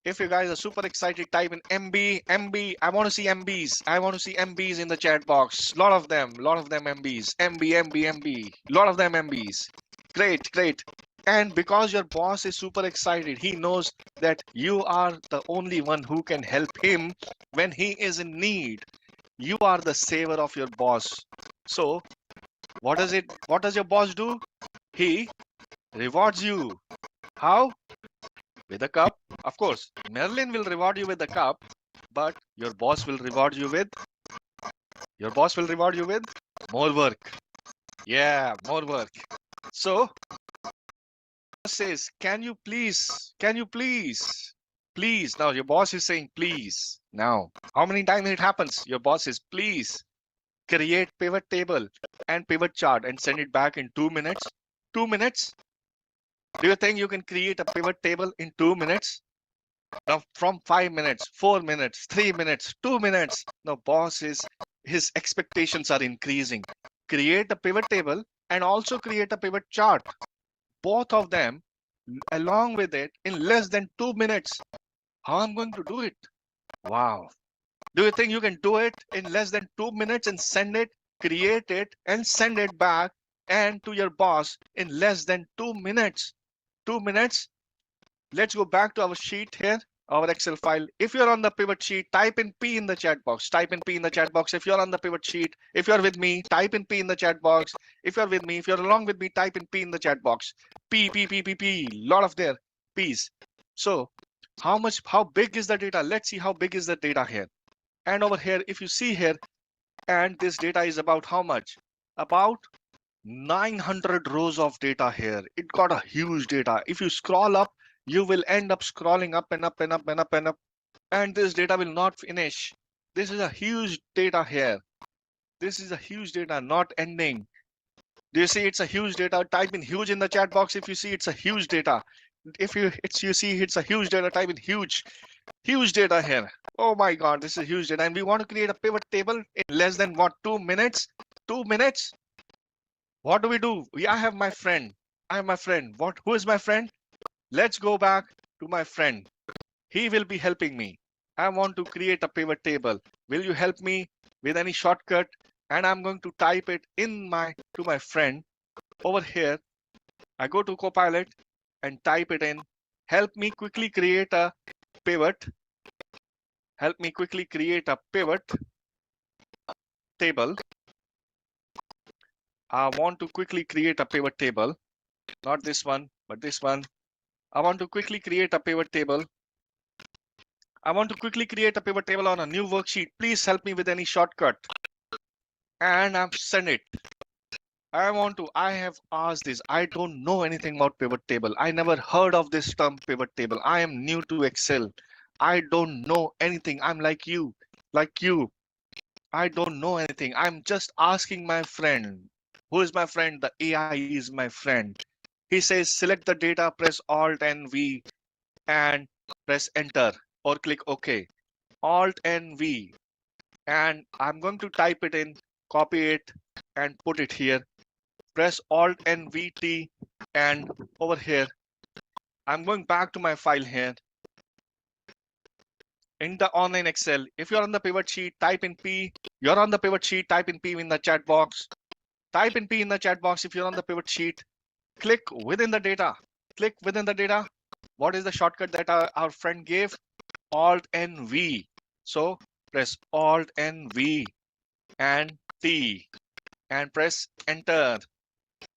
[SPEAKER 2] If you guys are super excited, type in MB. I want to see MBs. I want to see MBs in the chat box. Lot of them MBs. MB. Lot of them MBs. Great. And because your boss is super excited, he knows that you are the only one who can help him when he is in need. You are the saver of your boss. So what does your boss do? He rewards you. How? With a cup. Of course, Merlin will reward you with the cup, but your boss will reward you with more work. Yeah, more work. So says, can you please, now your boss is saying please. Now how many times it happens? Your boss says please create pivot table and pivot chart and send it back in 2 minutes. 2 minutes. Do you think you can create a pivot table in 2 minutes? Now from 5 minutes, 4 minutes, 3 minutes, 2 minutes. Now his expectations are increasing. Create a pivot table and also create a pivot chart. Both of them along with it in less than 2 minutes. How I'm going to do it? Wow. Do you think you can do it in less than 2 minutes and send it, create it and send it back and to your boss in less than 2 minutes? 2 minutes. Let's go back to our sheet here, our Excel file. If you're on the pivot sheet, type in P in the chat box. Type in P in the chat box. If you're on the pivot sheet, if you're with me, type in P in the chat box. If you're with me, if you're along with me, type in P in the chat box. P. Lot of their P's. So how big is the data? Let's see how big is the data here. And over here, if you see here, and this data is about how much? About 900 rows of data here. It got a huge data. If you scroll up, you will end up scrolling up and up and up and up and up, and this data will not finish. This is a huge data here. This is a huge data, not ending. Do you see it's a huge data? Type in huge in the chat box if you see it's a huge data. If you see it's a huge data, type in huge data here. Oh my god, this is huge data. And we want to create a pivot table in less than what, 2 minutes? 2 minutes. What do we do? I have my friend. Who is my friend? Let's go back to my friend. He will be helping me. I want to create a pivot table. Will you help me with any shortcut? And I'm going to type it in to my friend over here. I go to Copilot and type it in. Help me quickly create a pivot. Help me quickly create a pivot table. I want to quickly create a pivot table. Not this one, but this one. I want to quickly create a pivot table. on a new worksheet. Please help me with any shortcut. And I've sent it. I have asked this. I don't know anything about pivot table. I never heard of this term pivot table. I am new to Excel. I don't know anything. I'm like you. I don't know anything. I'm just asking my friend. Who is my friend? The AI is my friend. He says, select the data, press Alt and V and press enter or click OK. Alt and V. And I'm going to type it in, copy it and put it here. Press Alt and VT and over here. I'm going back to my file here. In the online Excel, if you're on the pivot sheet, type in P. You're on the pivot sheet, type in P in the chat box. Type in P in the chat box if you're on the pivot sheet. Click within the data. What is the shortcut that our friend gave? Alt and V. So press Alt and V and T and press enter.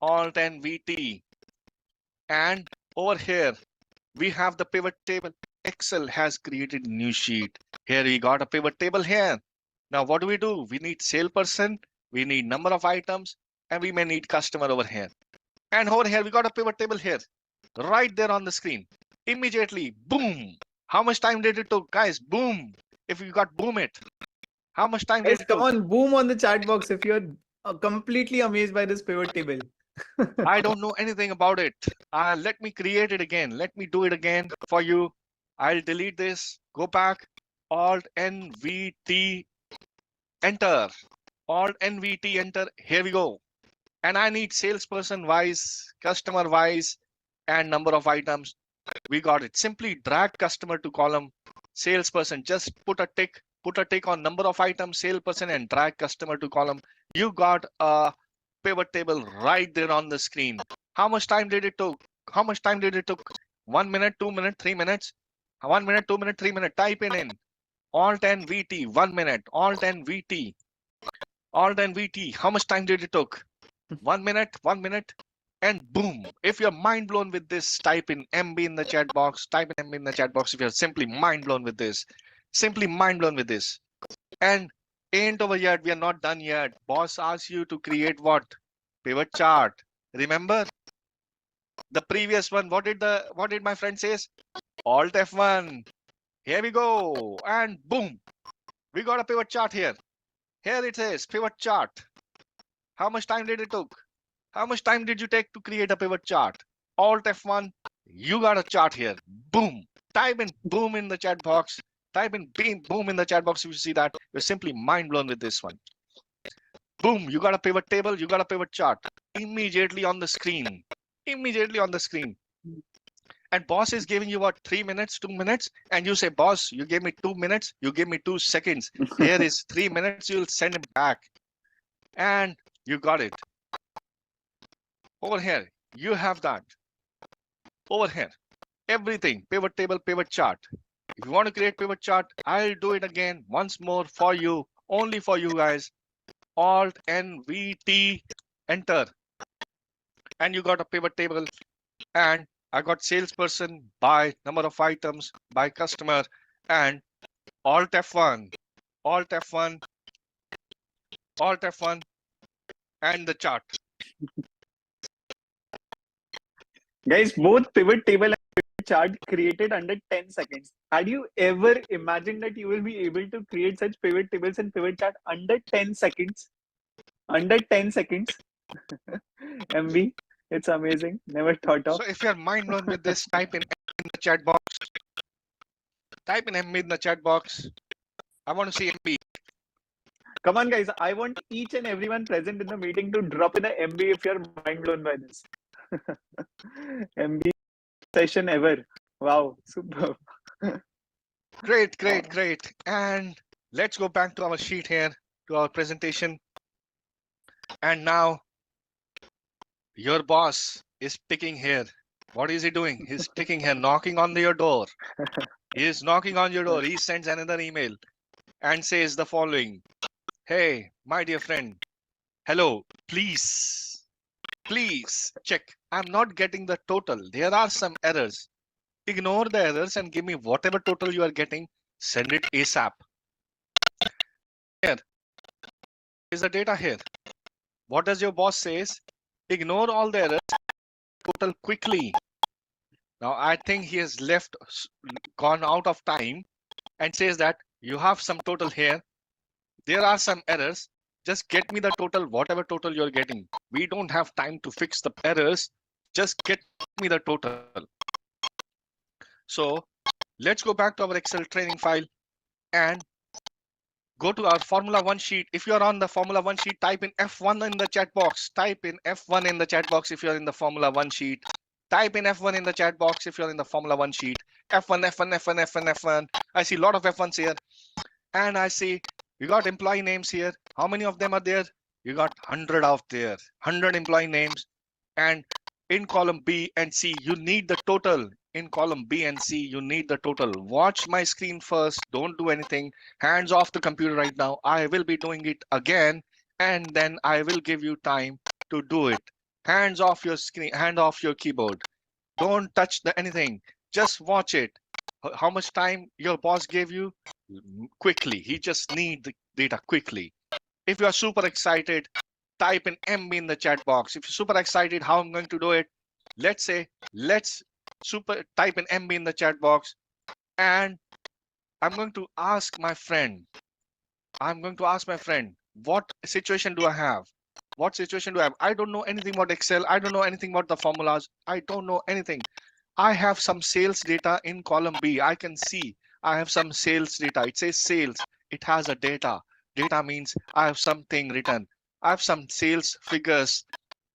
[SPEAKER 2] Alt and VT. And over here, we have the pivot table. Excel has created a new sheet. Here we got a pivot table here. Now what do? We need salesperson, we need number of items, and we may need customer over here. And over here, we got a pivot table here, right there on the screen. Immediately, boom, How much time did it took? Guys, boom. If you got boom it. How much time
[SPEAKER 1] Guys,
[SPEAKER 2] did it
[SPEAKER 1] come
[SPEAKER 2] took?
[SPEAKER 1] on, boom on the chat box if you're completely amazed by this pivot table.
[SPEAKER 2] I don't know anything about it. Let me create it again. Let me do it again for you. I'll delete this. Go back. Alt NVT enter. Alt NVT enter. Here we go. And I need salesperson wise, customer wise, and number of items. We got it. Simply drag customer to column, salesperson. Just put a tick on number of items, salesperson, and drag customer to column. You got a pivot table right there on the screen. How much time did it took? How much time did it took? 1 minute, 2 minutes, 3 minutes. 1 minute, 2 minutes, 3 minutes. Type in Alt NVT 1 minute. Alt NVT. Alt NVT. How much time did it took? 1 minute, 1 minute, and boom. If you're mind blown with this, type in MB in the chat box. Type in MB in the chat box if you're simply mind blown with this. Simply mind blown with this. And ain't over yet. We are not done yet. Boss asks you to create what? Pivot chart. Remember the previous one? What did my friend says? Alt F1. Here we go. And boom. We got a pivot chart here. Here it is, pivot chart. How much time did it took? How much time did you take to create a pivot chart? Alt F1, you got a chart here. Boom. Type in boom in the chat box. Type in boom in the chat box if you see that. You're simply mind blown with this one. Boom, you got a pivot table, you got a pivot chart. Immediately on the screen. Immediately on the screen. And boss is giving you what, 3 minutes, 2 minutes? And you say, boss, you gave me 2 minutes, you gave me 2 seconds. Here is 3 minutes, you'll send him back. And you got it. Over here, you have that. Over here, everything, pivot table, pivot chart. If you want to create pivot chart, I'll do it again once more for you, only for you guys. Alt NVT, enter. And you got a pivot table. And I got salesperson by number of items, by customer, and Alt F1, Alt F1, Alt F1, and the chart.
[SPEAKER 1] Guys, both pivot table and pivot chart created under 10 seconds. Had you ever imagined that you will be able to create such pivot tables and pivot chart under 10 seconds? Under 10 seconds. MB, it's amazing. Never thought of.
[SPEAKER 2] So if you're mind blown with this, type in the chat box. Type in MB in the chat box. I want to see MB.
[SPEAKER 1] Come on, guys. I want each and everyone present in the meeting to drop in a MB if you're mind blown by this. MB session ever. Wow, super.
[SPEAKER 2] Great, great, great. And let's go back to our sheet here, to our presentation. And now your boss is ticking here. What is he doing? He's ticking here, knocking on your door. He is knocking on your door. He sends another email and says the following. Hey, my dear friend. Hello, please check. I'm not getting the total. There are some errors. Ignore the errors and give me whatever total you are getting. Send it ASAP. Here is the data here. What does your boss says? Ignore all the errors. Total quickly. Now I think he has gone out of time and says that you have some total here. There are some errors. Just get me the total, whatever total you're getting. We don't have time to fix the errors. Just get me the total. So let's go back to our Excel training file and go to our Formula 1 sheet. If you're on the Formula 1 sheet, type in F1 in the chat box. Type in F1 in the chat box if you're in the Formula 1 sheet. Type in F1 in the chat box if you're in the Formula 1 sheet. F1, F1, F1, F1, F1. I see a lot of F1s here. And I see you got employee names here. How many of them are there? You got 100 out there. 100 employee names. And in column B and C, you need the total. In column B and C, you need the total. Watch my screen first. Don't do anything. Hands off the computer right now. I will be doing it again. And then I will give you time to do it. Hands off your screen, hand off your keyboard. Don't touch anything. Just watch it. How much time your boss gave you? Quickly. He just needs the data quickly. If you are super excited, type in MB in the chat box. If you're super excited how I'm going to do it, let's type in MB in the chat box. And I'm going to ask my friend, what situation do I have? What situation do I have? I don't know anything about Excel. I don't know anything about the formulas. I don't know anything. I have some sales data in column B. I can see I have some sales data. It says sales. It has a data. Data means I have something written. I have some sales figures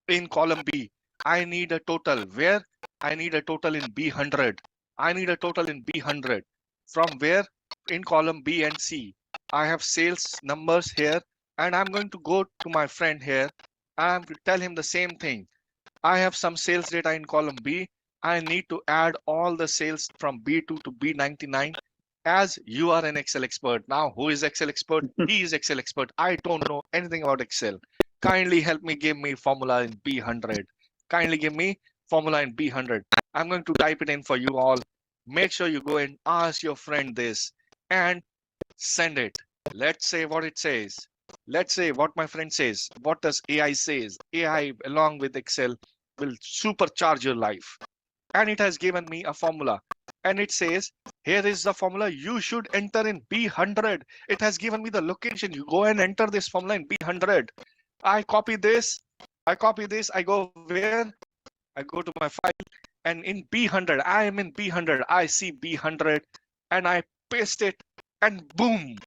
[SPEAKER 2] in column B. I need a total. Where? I need a total in B100. I need a total in B100. From where? In column B and C. I have sales numbers here, and I'm going to go to my friend here. I'm to tell him the same thing. I have some sales data in column B. I need to add all the sales from B2 to B99. As you are an Excel expert. Now, who is Excel expert? He is Excel expert. I don't know anything about Excel. Kindly help me, give me formula in B100. Kindly give me formula in B100. I'm going to type it in for you all. Make sure you go and ask your friend this and send it. Let's say what it says. Let's say what my friend says. What does AI says? AI along with Excel will supercharge your life. And it has given me a formula. And it says, here is the formula you should enter in B100. It has given me the location. You go and enter this formula in B100. I copy this. I go where? I go to my file, and in B100, I am in B100. I see B100 and I paste it, and boom,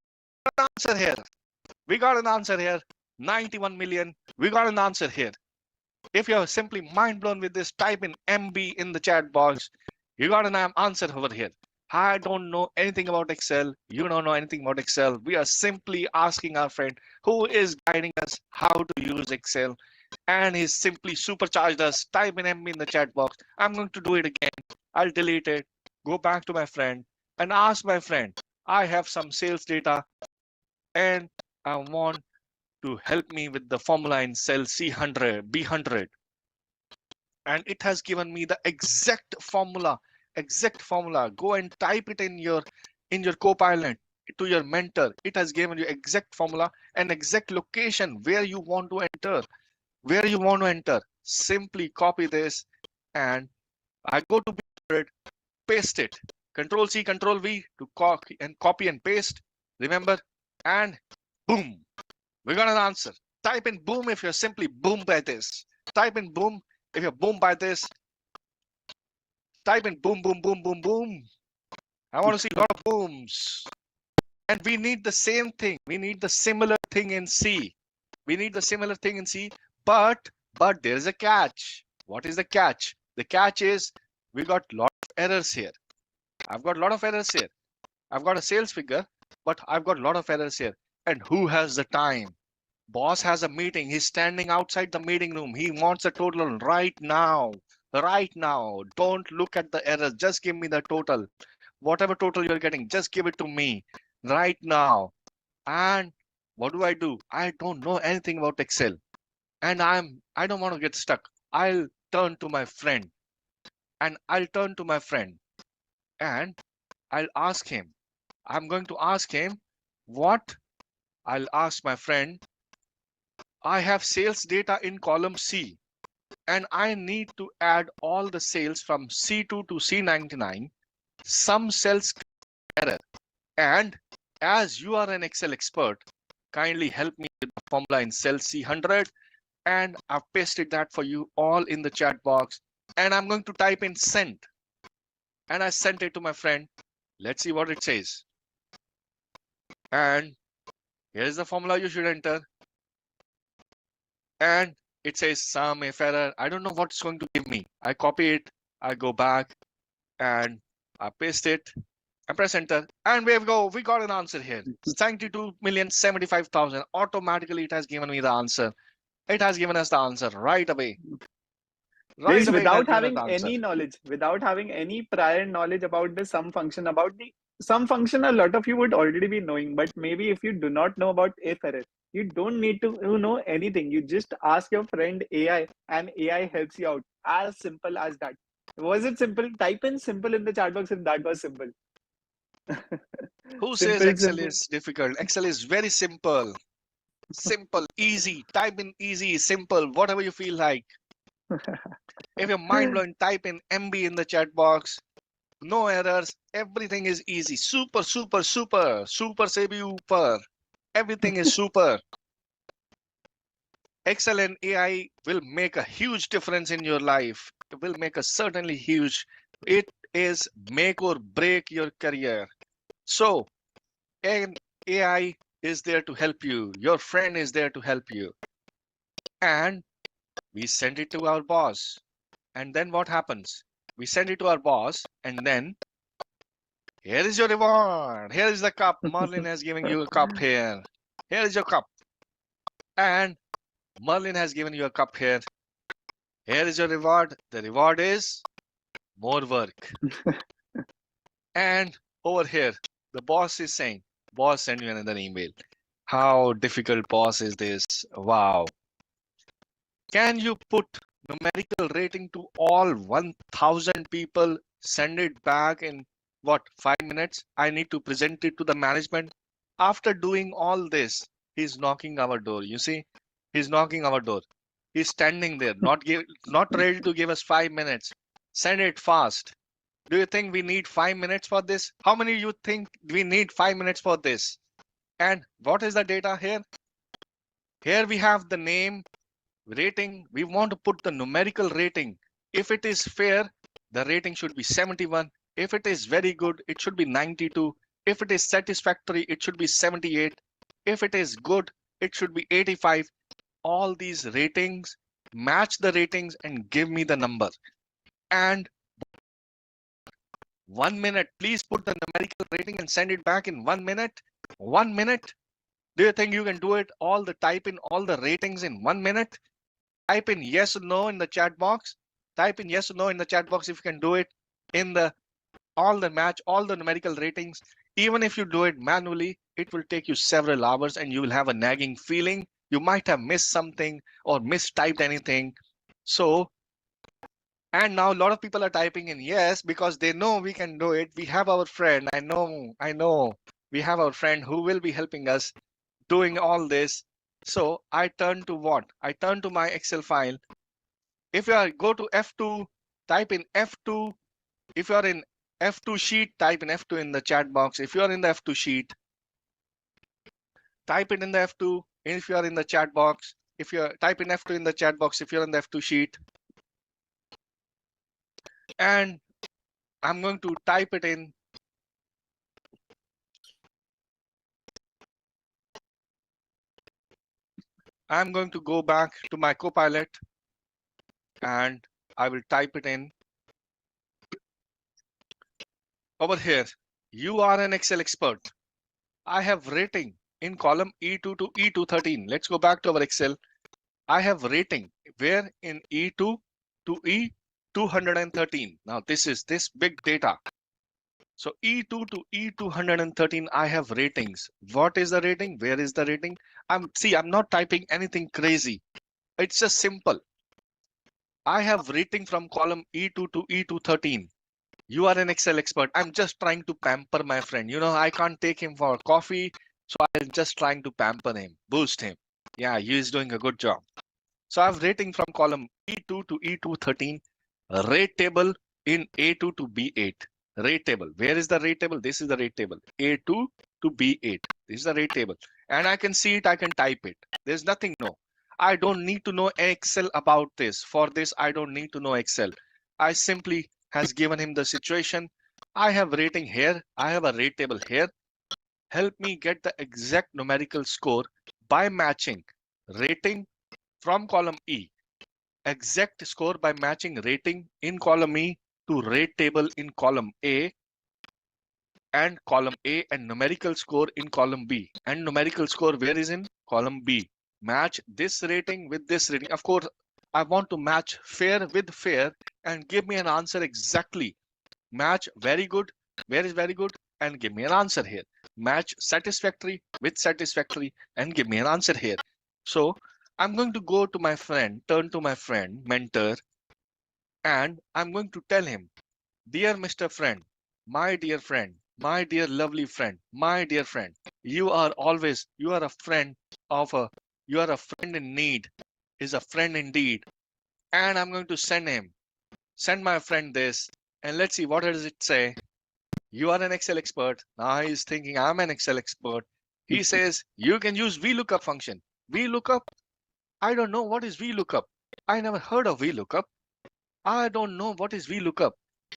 [SPEAKER 2] an answer here. We got an answer here. 91 million. We got an answer here. If you're simply mind blown with this, type in MB in the chat box. You got an answer over here. I don't know anything about Excel. You don't know anything about Excel. We are simply asking our friend who is guiding us how to use Excel. And he's simply supercharged us. Type in MB in the chat box. I'm going to do it again. I'll delete it. Go back to my friend and ask my friend, I have some sales data and I want to help me with the formula in cell C100, B100. And it has given me the exact formula. Go and type it in your Copilot to your mentor. It has given you exact formula and exact location where you want to enter. Simply copy this, and I go to B100, paste it. Control C, Control V to copy and paste. Remember, and boom, we got an answer. Type in boom if you're simply boom by this. Type in boom if you're boom by this. Type in boom, boom, boom, boom, boom. I want to see a lot of booms. And we need the same thing. We need the similar thing in C. But there's a catch. What is the catch? The catch is we got a lot of errors here. I've got a lot of errors here. I've got a sales figure, but I've got a lot of errors here. And who has the time? Boss has a meeting. He's standing outside the meeting room. He wants a total right now. Don't look at the errors. Just give me the total. Whatever total you're getting, just give it to me right now. And what do? I don't know anything about Excel. And I don't want to get stuck. I'll turn to my friend. And I'll ask him. I'm going to ask him what? I'll ask my friend. I have sales data in column C, and I need to add all the sales from C2 to C99. Some cells error. And as you are an Excel expert, kindly help me with the formula in cell C100. And I've pasted that for you all in the chat box. And I'm going to type in send. And I sent it to my friend. Let's see what it says. And here's the formula you should enter. And it says sum if error. I don't know what it's going to give me. I copy it. I go back and I paste it. I press enter. And there we go. We got an answer here. 92,075,000. Automatically, it has given me the answer. It has given us the answer right away.
[SPEAKER 1] Guys, without having any knowledge, without having any prior knowledge about the sum function, a lot of you would already be knowing. But maybe if you do not know about if error, you don't need to know anything. You just ask your friend AI, and AI helps you out. As simple as that. Was it simple? Type in simple in the chat box if that was simple.
[SPEAKER 2] Who says Excel is difficult? Excel is very simple. Simple, easy. Type in easy, simple, whatever you feel like. If you're mind blowing, type in MB in the chat box. no errors. Everything is easy. Super, super, super, super se bhi upar. Everything is super. Excel and AI will make a huge difference in your life. It will make a certainly huge. It is make or break your career. So, and AI is there to help you. Your friend is there to help you. And we send it to our boss. And then what happens? We send it to our boss, and then here is your reward. Here is the cup. Merlin has given you a cup here. Here is your cup. And Merlin has given you a cup here. Here is your reward. The reward is more work. And over here, the boss is saying, boss, send you another email. How difficult, boss, is this? Wow. Can you put numerical rating to all 1,000 people? Send it back in what, 5 minutes? I need to present it to the management. After doing all this, he's knocking our door. You see, he's knocking our door. He's standing there, not ready to give us 5 minutes. Send it fast. Do you think we need 5 minutes for this? How many you think we need 5 minutes for this? And what is the data here? Here we have the name, rating. We want to put the numerical rating. If it is fair, the rating should be 71. If it is very good, it should be 92. If it is satisfactory, it should be 78. If it is good, it should be 85. All these ratings, match the ratings and give me the number. And 1 minute, please put the numerical rating and send it back in 1 minute. 1 minute. Do you think you can do it? Type in all the ratings in 1 minute. Type in yes or no in the chat box. Type in yes or no in the chat box if you can do it in the all the numerical ratings. Even if you do it manually, it will take you several hours and you will have a nagging feeling. You might have missed something or mistyped anything. So, and now a lot of people are typing in yes because they know we can do it. We have our friend. I know. We have our friend who will be helping us doing all this. So I turn to what? I turn to my Excel file. If you are go to F2, type in F2. If you are in F2 sheet, type in F2 in the chat box. If you are in the F2 sheet, type it in the F2. If you are in the chat box, if you type in F2 in the chat box, if you're in the F2 sheet, and I'm going to type it in. I'm going to go back to my Copilot and I will type it in. Over here, you are an Excel expert. I have rating in column E2 to E213. Let's go back to our Excel. I have rating where in E2 to E213. Now this is this big data. So E2 to E213, I have ratings. What is the rating? Where is the rating? I'm not typing anything crazy. It's just simple. I have rating from column E2 to E213. You are an Excel expert. I'm just trying to pamper my friend. You know, I can't take him for coffee. So I'm just trying to pamper him, boost him. Yeah, he is doing a good job. So I have rating from column E2 to E213, rate table in A2 to B8. Rate table. Where is the rate table? This is the rate table. A2 to B8. This is the rate table. And I can see it. I can type it. There's nothing. No. I don't need to know Excel about this. For this, I don't need to know Excel. I simply has given him the situation. I have rating here. I have a rate table here. Help me get the exact numerical score by matching rating from column E. Exact score by matching rating in column E to rate table in column A and column A, and numerical score in column B. And numerical score where is in column B. Match this rating with this rating. Of course, I want to match fair with fair and give me an answer exactly. Match very good, where is very good, and give me an answer here. Match satisfactory with satisfactory and give me an answer here. So I'm going to go to my friend, turn to my friend, mentor, and I'm going to tell him, dear Mr. Friend, my dear friend, my dear lovely friend, my dear friend, you are a friend you are a friend in need, is a friend indeed. And I'm going to send my friend this, And let's see, what does it say? You are an Excel expert. Now he's thinking I'm an Excel expert. He says you can use VLOOKUP function. VLOOKUP? I don't know what is VLOOKUP. I never heard of VLOOKUP. I don't know what is VLOOKUP.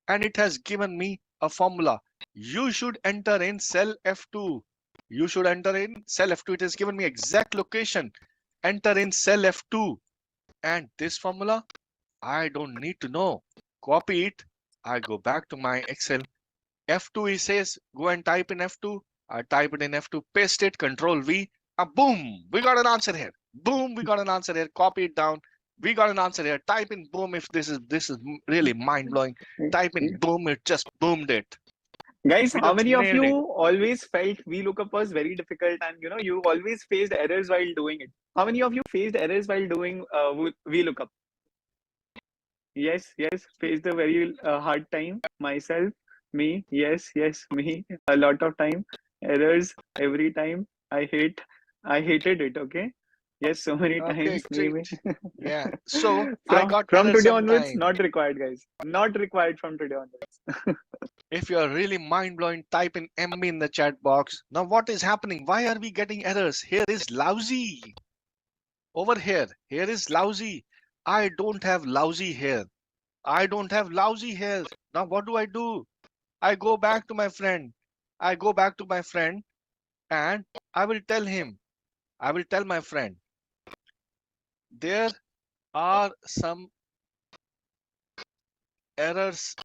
[SPEAKER 2] And it has given me a formula. You should enter in cell F2. You should enter in cell F2. It has given me exact location. Enter in cell F2. And this formula, I don't need to know. Copy it. I go back to my Excel. F2, he says, go and type in F2. I type it in F2, paste it, Control V. Boom, we got an answer here. Boom, we got an answer here. Copy it down. We got an answer here. Type in boom if this is really mind blowing. Type in boom, it just boomed it.
[SPEAKER 1] Guys,
[SPEAKER 2] We
[SPEAKER 1] how
[SPEAKER 2] just
[SPEAKER 1] many of
[SPEAKER 2] nailed
[SPEAKER 1] you
[SPEAKER 2] it.
[SPEAKER 1] always felt VLOOKUP was very difficult and you always faced errors while doing it? How many of you faced errors while doing VLOOKUP? Yes, faced a very hard time. Myself, me, yes, me. A lot of time, errors every time. I hated it. Okay, yes, so many
[SPEAKER 2] Okay,
[SPEAKER 1] times. Me.
[SPEAKER 2] great. Yeah. So I got
[SPEAKER 1] From
[SPEAKER 2] errors
[SPEAKER 1] today onwards,
[SPEAKER 2] sometime.
[SPEAKER 1] not required, guys. Not required from today onwards.
[SPEAKER 2] If you're really mind blowing, type in MB in the chat box. Now, what is happening? Why are we getting errors? Here is lousy. Over here is lousy. I don't have lousy here. I don't have lousy hair. Now what do? I go back to my friend. I go back to my friend and I will tell him. I will tell my friend. There are some errors.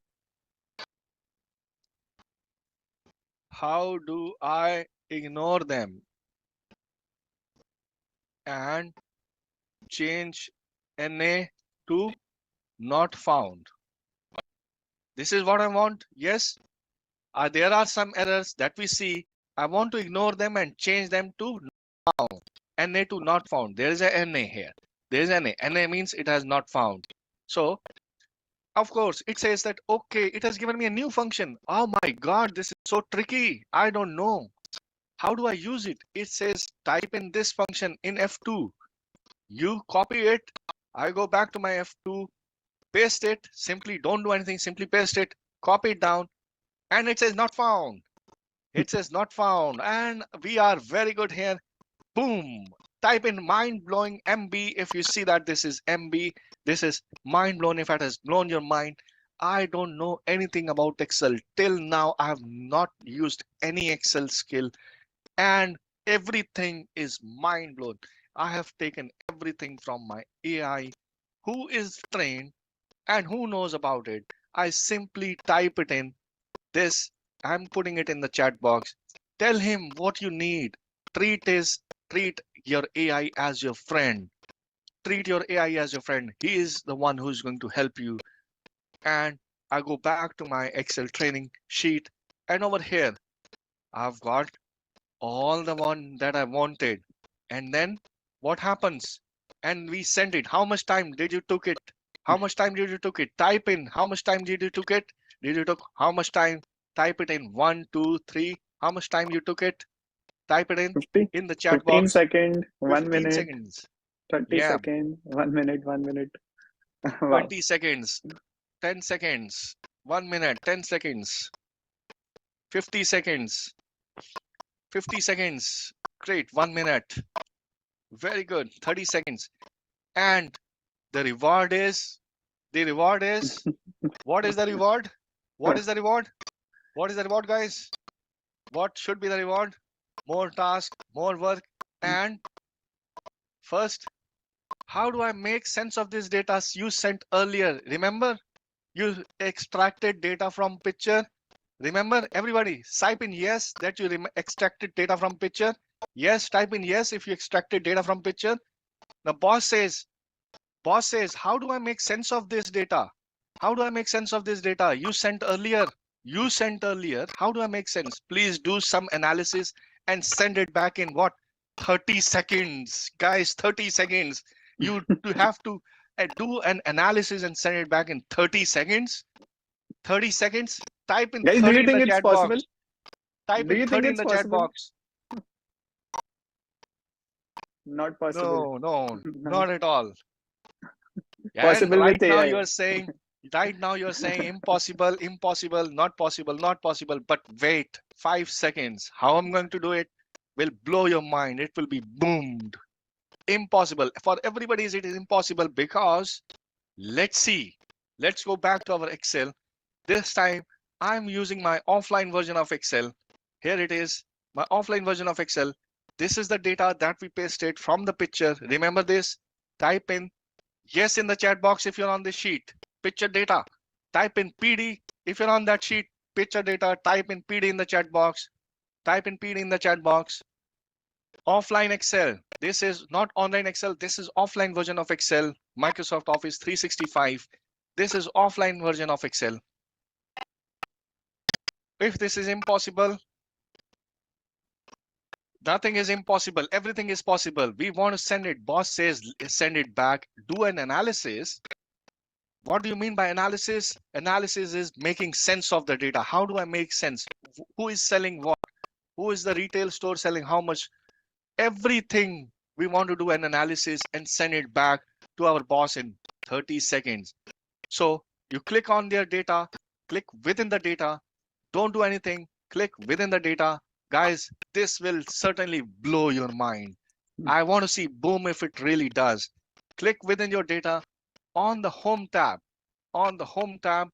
[SPEAKER 2] How do I ignore them and change NA to not found? This is what I want. Yes, there are some errors that we see. I want to ignore them and change them to not found. NA to not found. There is a NA here. There is NA. NA means it has not found. So, of course, it says that, okay, it has given me a new function. Oh my God, this is so tricky. I don't know. How do I use it? It says type in this function in F2. You copy it. I go back to my F2, paste it. Simply don't do anything. Simply paste it, copy it down, and it says not found. It says not found. And we are very good here. Boom. Type in mind blowing MB if you see that this is MB. This is mind blown if it has blown your mind. I don't know anything about Excel. Till now, I have not used any Excel skill and everything is mind blown. I have taken everything from my AI who is trained and who knows about it. I simply type it in this. I'm putting it in the chat box. Tell him what you need. Treat your AI as your friend. Treat your AI as your friend. He is the one who's going to help you. And I go back to my Excel training sheet. And over here, I've got all the one that I wanted. And then what happens? And we send it. How much time did you took it? How much time did you took it? Type in how much time did you took it? Did you took how much time? Type it in 1, 2, 3. How much time you took it? Type it
[SPEAKER 1] 50,
[SPEAKER 2] in the chat
[SPEAKER 1] 15
[SPEAKER 2] box.
[SPEAKER 1] seconds, 1
[SPEAKER 2] 15
[SPEAKER 1] minute,
[SPEAKER 2] seconds.
[SPEAKER 1] 30
[SPEAKER 2] Yeah.
[SPEAKER 1] seconds, 1 minute, 1 minute. Wow.
[SPEAKER 2] 20 seconds, 10 seconds, 1 minute, 10 seconds, 50 seconds, 50 seconds. Great, 1 minute. Very good, 30 seconds. And the reward is, what is the reward? What is the reward? What is the reward, guys? What should be the reward? More task, more work. And first, how do I make sense of this data you sent earlier? Remember, you extracted data from picture. Remember, everybody, type in yes that you extracted data from picture. Yes, type in yes if you extracted data from picture. The boss says, how do I make sense of this data? How do I make sense of this data you sent earlier? You sent earlier. How do I make sense? Please do some analysis and send it back in what? 30 seconds. Guys, 30 seconds. You have to do an analysis and send it back in 30 seconds. 30 seconds. Type in
[SPEAKER 1] Guys,
[SPEAKER 2] 30
[SPEAKER 1] do you
[SPEAKER 2] in
[SPEAKER 1] think
[SPEAKER 2] the
[SPEAKER 1] it's
[SPEAKER 2] chat
[SPEAKER 1] possible?
[SPEAKER 2] box. Type
[SPEAKER 1] Do
[SPEAKER 2] in
[SPEAKER 1] you
[SPEAKER 2] 30
[SPEAKER 1] think
[SPEAKER 2] in
[SPEAKER 1] it's
[SPEAKER 2] the chat
[SPEAKER 1] possible?
[SPEAKER 2] box.
[SPEAKER 1] Not possible.
[SPEAKER 2] No, not at all. And
[SPEAKER 1] Possible
[SPEAKER 2] right
[SPEAKER 1] with
[SPEAKER 2] now
[SPEAKER 1] AI.
[SPEAKER 2] you are saying, Right now you're saying impossible, impossible, not possible, not possible. But wait, 5 seconds. How I'm going to do it will blow your mind. It will be boomed. Impossible. For everybody, it is impossible because let's see. Let's go back to our Excel. This time I'm using my offline version of Excel. Here it is, my offline version of Excel. This is the data that we pasted from the picture. Remember this? Type in yes in the chat box if you're on this sheet. Picture data. Type in PD if you're on that sheet. Picture data. Type in PD in the chat box. Type in PD in the chat box. Offline Excel. This is not online Excel. This is offline version of Excel. Microsoft Office 365. This is offline version of Excel. If this is impossible, nothing is impossible. Everything is possible. We want to send it. Boss says send it back. Do an analysis. What do you mean by analysis? Analysis is making sense of the data. How do I make sense? Who is selling what? Who is the retail store selling how much? Everything we want to do an analysis and send it back to our boss in 30 seconds. So you click on their data, click within the data, don't do anything, click within the data. Guys, this will certainly blow your mind. I want to see boom if it really does. Click within your data on the home tab. On the home tab,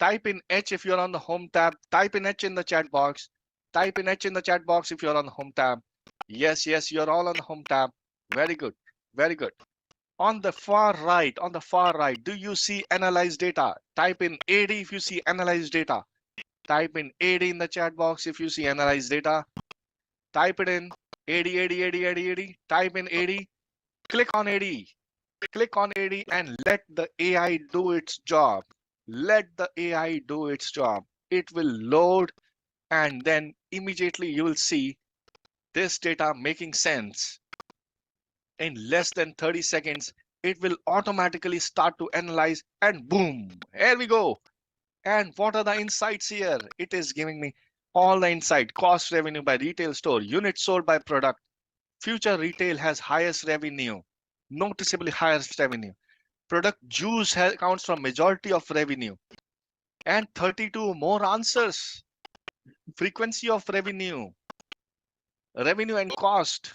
[SPEAKER 2] type in H if you're on the home tab. Type in H in the chat box. Type in H in the chat box if you're on the home tab. Yes, yes, you're all on the home tab. Very good. Very good. On the far right, do you see analyze data? Type in AD if you see analyze data. Type in AD in the chat box if you see analyze data. Type it in AD. Type in AD. Click on AD. Click on AD and let the AI do its job. Let the AI do its job. It will load and then immediately you will see this data making sense. In less than 30 seconds, it will automatically start to analyze and boom, here we go. And what are the insights here? It is giving me all the insight: cost revenue by retail store, units sold by product. Future retail has highest revenue, noticeably highest revenue. Product juice accounts for majority of revenue. And 32 more answers. Frequency of revenue, revenue and cost,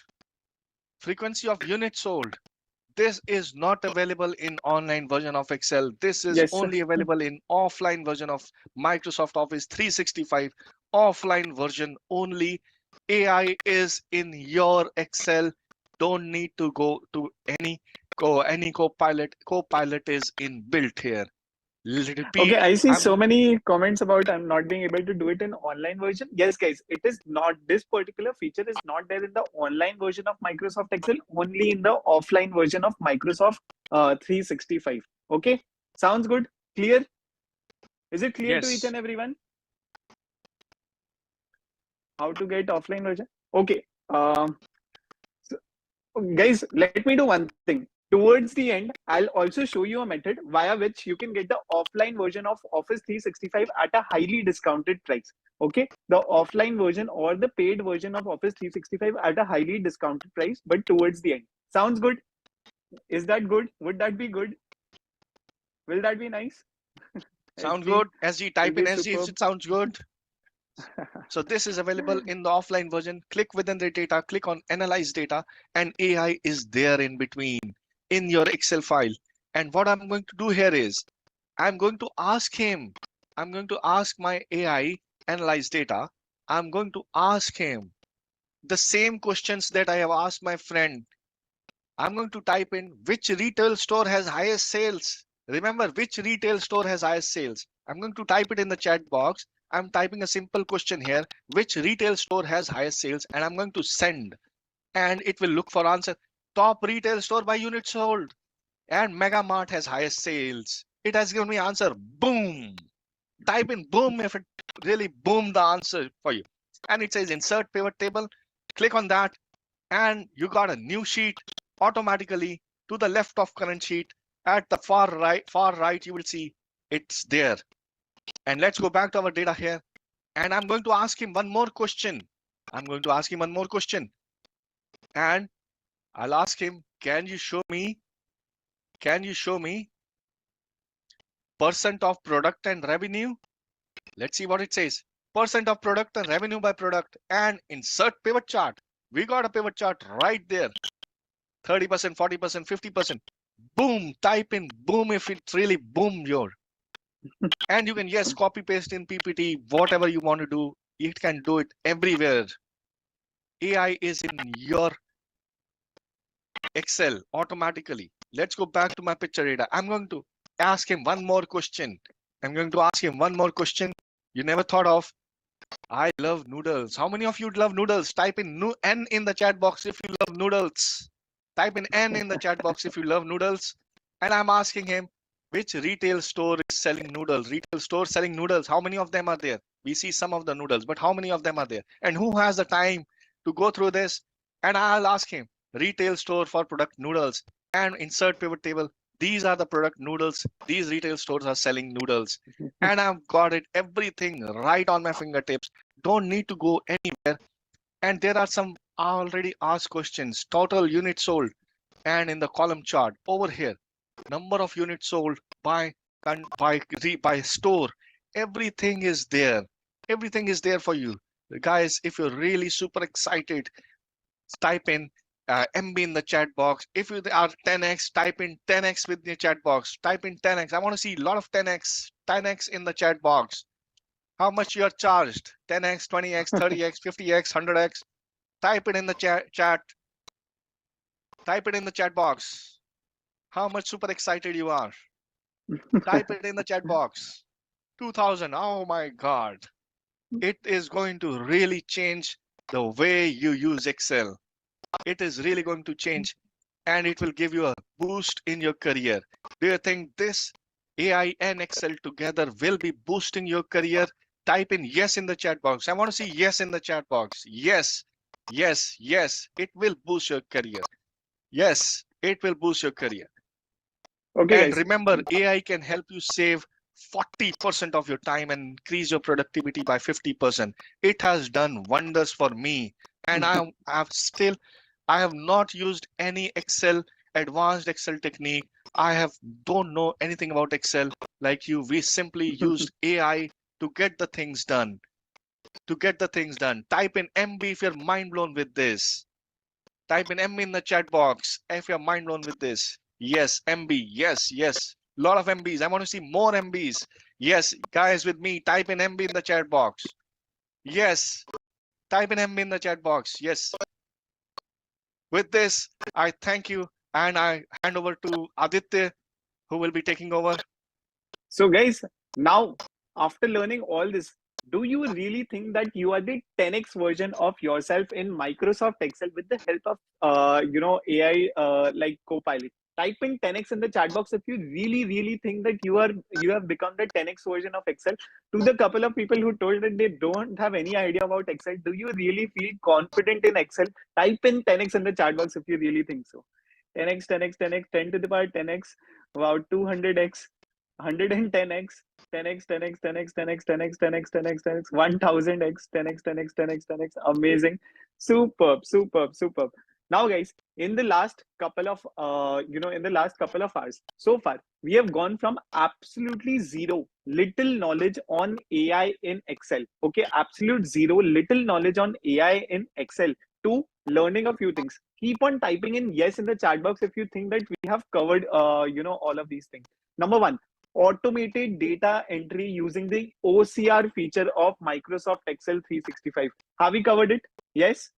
[SPEAKER 2] frequency of units sold. This is not available in online version of Excel. This is
[SPEAKER 1] Yes, sir.
[SPEAKER 2] only available in offline version of Microsoft Office 365. Offline version only. AI is in your Excel. Don't need to go to any Copilot. Copilot is inbuilt here. Repeat.
[SPEAKER 1] Okay, I see so many comments about I'm not being able to do it in online version. Yes, guys, it is not. This particular feature is not there in the online version of Microsoft Excel, only in the offline version of Microsoft 365. Okay, sounds good? Clear? Is it clear to each
[SPEAKER 2] Yes.
[SPEAKER 1] and everyone? How to get offline version? Okay. So, guys, let me do one thing. Towards the end, I'll also show you a method via which you can get the offline version of Office 365 at a highly discounted price. Okay, the offline version or the paid version of Office 365 at a highly discounted price, but towards the end. Sounds good? Is that good? Would that be good? Will that be nice?
[SPEAKER 2] Sound
[SPEAKER 1] SG,
[SPEAKER 2] good? SG, type in
[SPEAKER 1] will be
[SPEAKER 2] SG if
[SPEAKER 1] superb.
[SPEAKER 2] it sounds good. So this is available in the offline version. Click within the data, click on analyze data, and AI is there in between in your Excel file. And what I'm going to do here is I'm going to ask him, I'm going to ask my AI analyze data. I'm going to ask him the same questions that I have asked my friend. I'm going to type in which retail store has highest sales. Remember, which retail store has highest sales? I'm going to type it in the chat box. I'm typing a simple question here, which retail store has highest sales, and I'm going to send, and it will look for answer. Top retail store by units sold, and Mega Mart has highest sales. It has given me answer. Boom. Type in boom if it really boom the answer for you. And it says insert pivot table. Click on that, and you got a new sheet automatically to the left of current sheet. At the far right, you will see it's there. And let's go back to our data here. And I'm going to ask him one more question. And I'll ask him, can you show me percent of product and revenue. Let's see what it says. Percent of product and revenue by product, and insert pivot chart. We got a pivot chart right there. 30%, 40%, 50%. Boom, type in boom if it's really boom your. And you can, yes, copy paste in PPT, whatever you want to do. It can do it everywhere. AI is in your Excel automatically. Let's go back to my picture data. I'm going to ask him one more question. You never thought of. I love noodles. How many of you love noodles? Type in N in the chat box if you love noodles. Type in N in the chat box if you love noodles. And I'm asking him, which retail store is selling noodles? Retail store selling noodles. How many of them are there? We see some of the noodles, but how many of them are there? And who has the time to go through this? And I'll ask him, retail store for product noodles, and insert pivot table. These are the product noodles. These retail stores are selling noodles. And I've got it, everything right on my fingertips. Don't need to go anywhere. And there are some already asked questions. Total units sold. And in the column chart over here, number of units sold by store. Everything is there. Everything is there for you. Guys, if you're really super excited, type in MB in the chat box. If you are 10x, type in 10x with the chat box. Type in 10x. I want to see a lot of 10x in the chat box. How much you are charged? 10x, 20x, 30x, 50x, 100x. Type it in the chat. Type it in the chat box. How much super excited you are. Type it in the chat box. 2000. Oh my God. It is going to really change the way you use Excel. It is really going to change, and it will give you a boost in your career. Do you think this AI and Excel together will be boosting your career? Type in yes in the chat box. I want to see yes in the chat box. Yes, yes, yes. It will boost your career. Yes, it will boost your career.
[SPEAKER 1] Okay,
[SPEAKER 2] And
[SPEAKER 1] guys.
[SPEAKER 2] remember, AI can help you save 40% of your time and increase your productivity by 50%. It has done wonders for me. And I have not used any advanced Excel technique. I don't know anything about Excel like you. We simply used AI to get the things done. Type in MB if you're mind blown with this. Type in MB in the chat box if you're mind blown with this. Yes, MB. Yes, yes. Lot of MBs. I want to see more MBs. Yes, guys with me, type in MB in the chat box. Yes, type in MB in the chat box. Yes. With this, I thank you, and I hand over to Aditya, who will be taking over.
[SPEAKER 1] So guys, now after learning all this, do you really think that you are the 10x version of yourself in Microsoft Excel with the help of AI like Copilot? Type in 10x in the chat box if you really think that you have become the 10x version of Excel. To the couple of people who told that they don't have any idea about Excel, do you really feel confident in Excel? Type in 10x in the chat box if you really think so. 10x, 10x, 10x, 10 to the power 10x, wow, 200x, 110x, 10x, 10x, 10x, 10x, 10x, 10x, 10x, 10x, 1000x, 10x, 10x, 10x, 10x. Amazing. Superb, superb, superb. Now, guys, in the last couple of hours, so far, we have gone from absolutely zero, little knowledge on AI in Excel. Okay, absolute zero, little knowledge on AI in Excel to learning a few things. Keep on typing in yes in the chat box if you think that we have covered, all of these things. Number one, automated data entry using the OCR feature of Microsoft Excel 365. Have we covered it? Yes.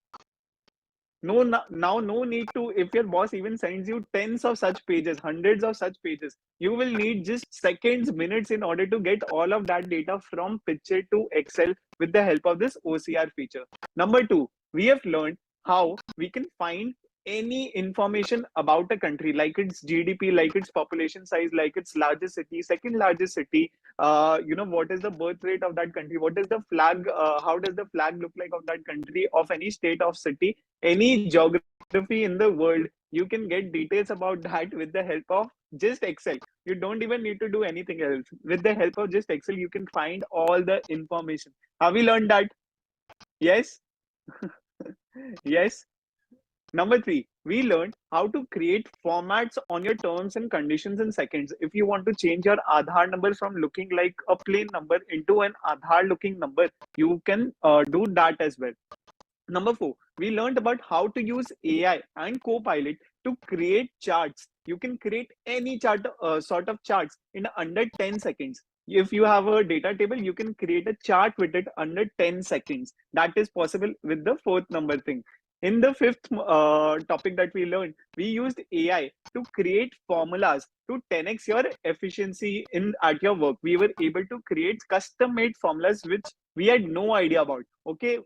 [SPEAKER 1] No, now no need to, if your boss even sends you tens of such pages, hundreds of such pages, you will need just seconds, minutes in order to get all of that data from picture to Excel with the help of this OCR feature. Number two, we have learned how we can find any information about a country, like its GDP, like its population size, like its largest city, second largest city, what is the birth rate of that country, what is the flag, how does the flag look like of that country, of any state, of city, any geography in the world. You can get details about that with the help of just Excel. You don't even need to do anything else. With the help of just Excel, you can find all the information. Have we learned that? Yes. Yes. Number three, we learned how to create formats on your terms and conditions in seconds. If you want to change your Aadhaar number from looking like a plain number into an Aadhaar looking number, you can do that as well. Number 4, we learned about how to use AI and Copilot to create charts. You can create any chart, sort of charts in under 10 seconds. If you have a data table, you can create a chart with it under 10 seconds. That is possible with the fourth number thing. In the fifth topic that we learned, we used AI to create formulas to 10x your efficiency in at your work. We were able to create custom-made formulas which we had no idea about. Okay,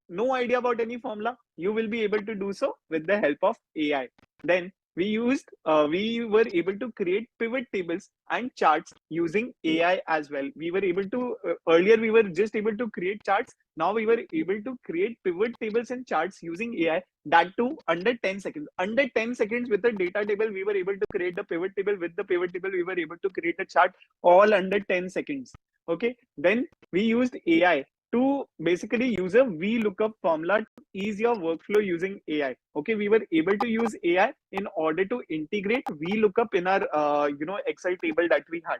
[SPEAKER 1] no idea about any formula, you will be able to do so with the help of AI. Then we were able to create pivot tables and charts using AI as well. We were able to, earlier we were just able to create charts. Now we were able to create pivot tables and charts using AI, that too under 10 seconds. Under 10 seconds with the data table, we were able to create the pivot table. With the pivot table, we were able to create a chart all under 10 seconds. Okay, then we used AI to basically use a VLOOKUP formula to ease your workflow using AI. Okay, we were able to use AI in order to integrate VLOOKUP in our Excel table that we had.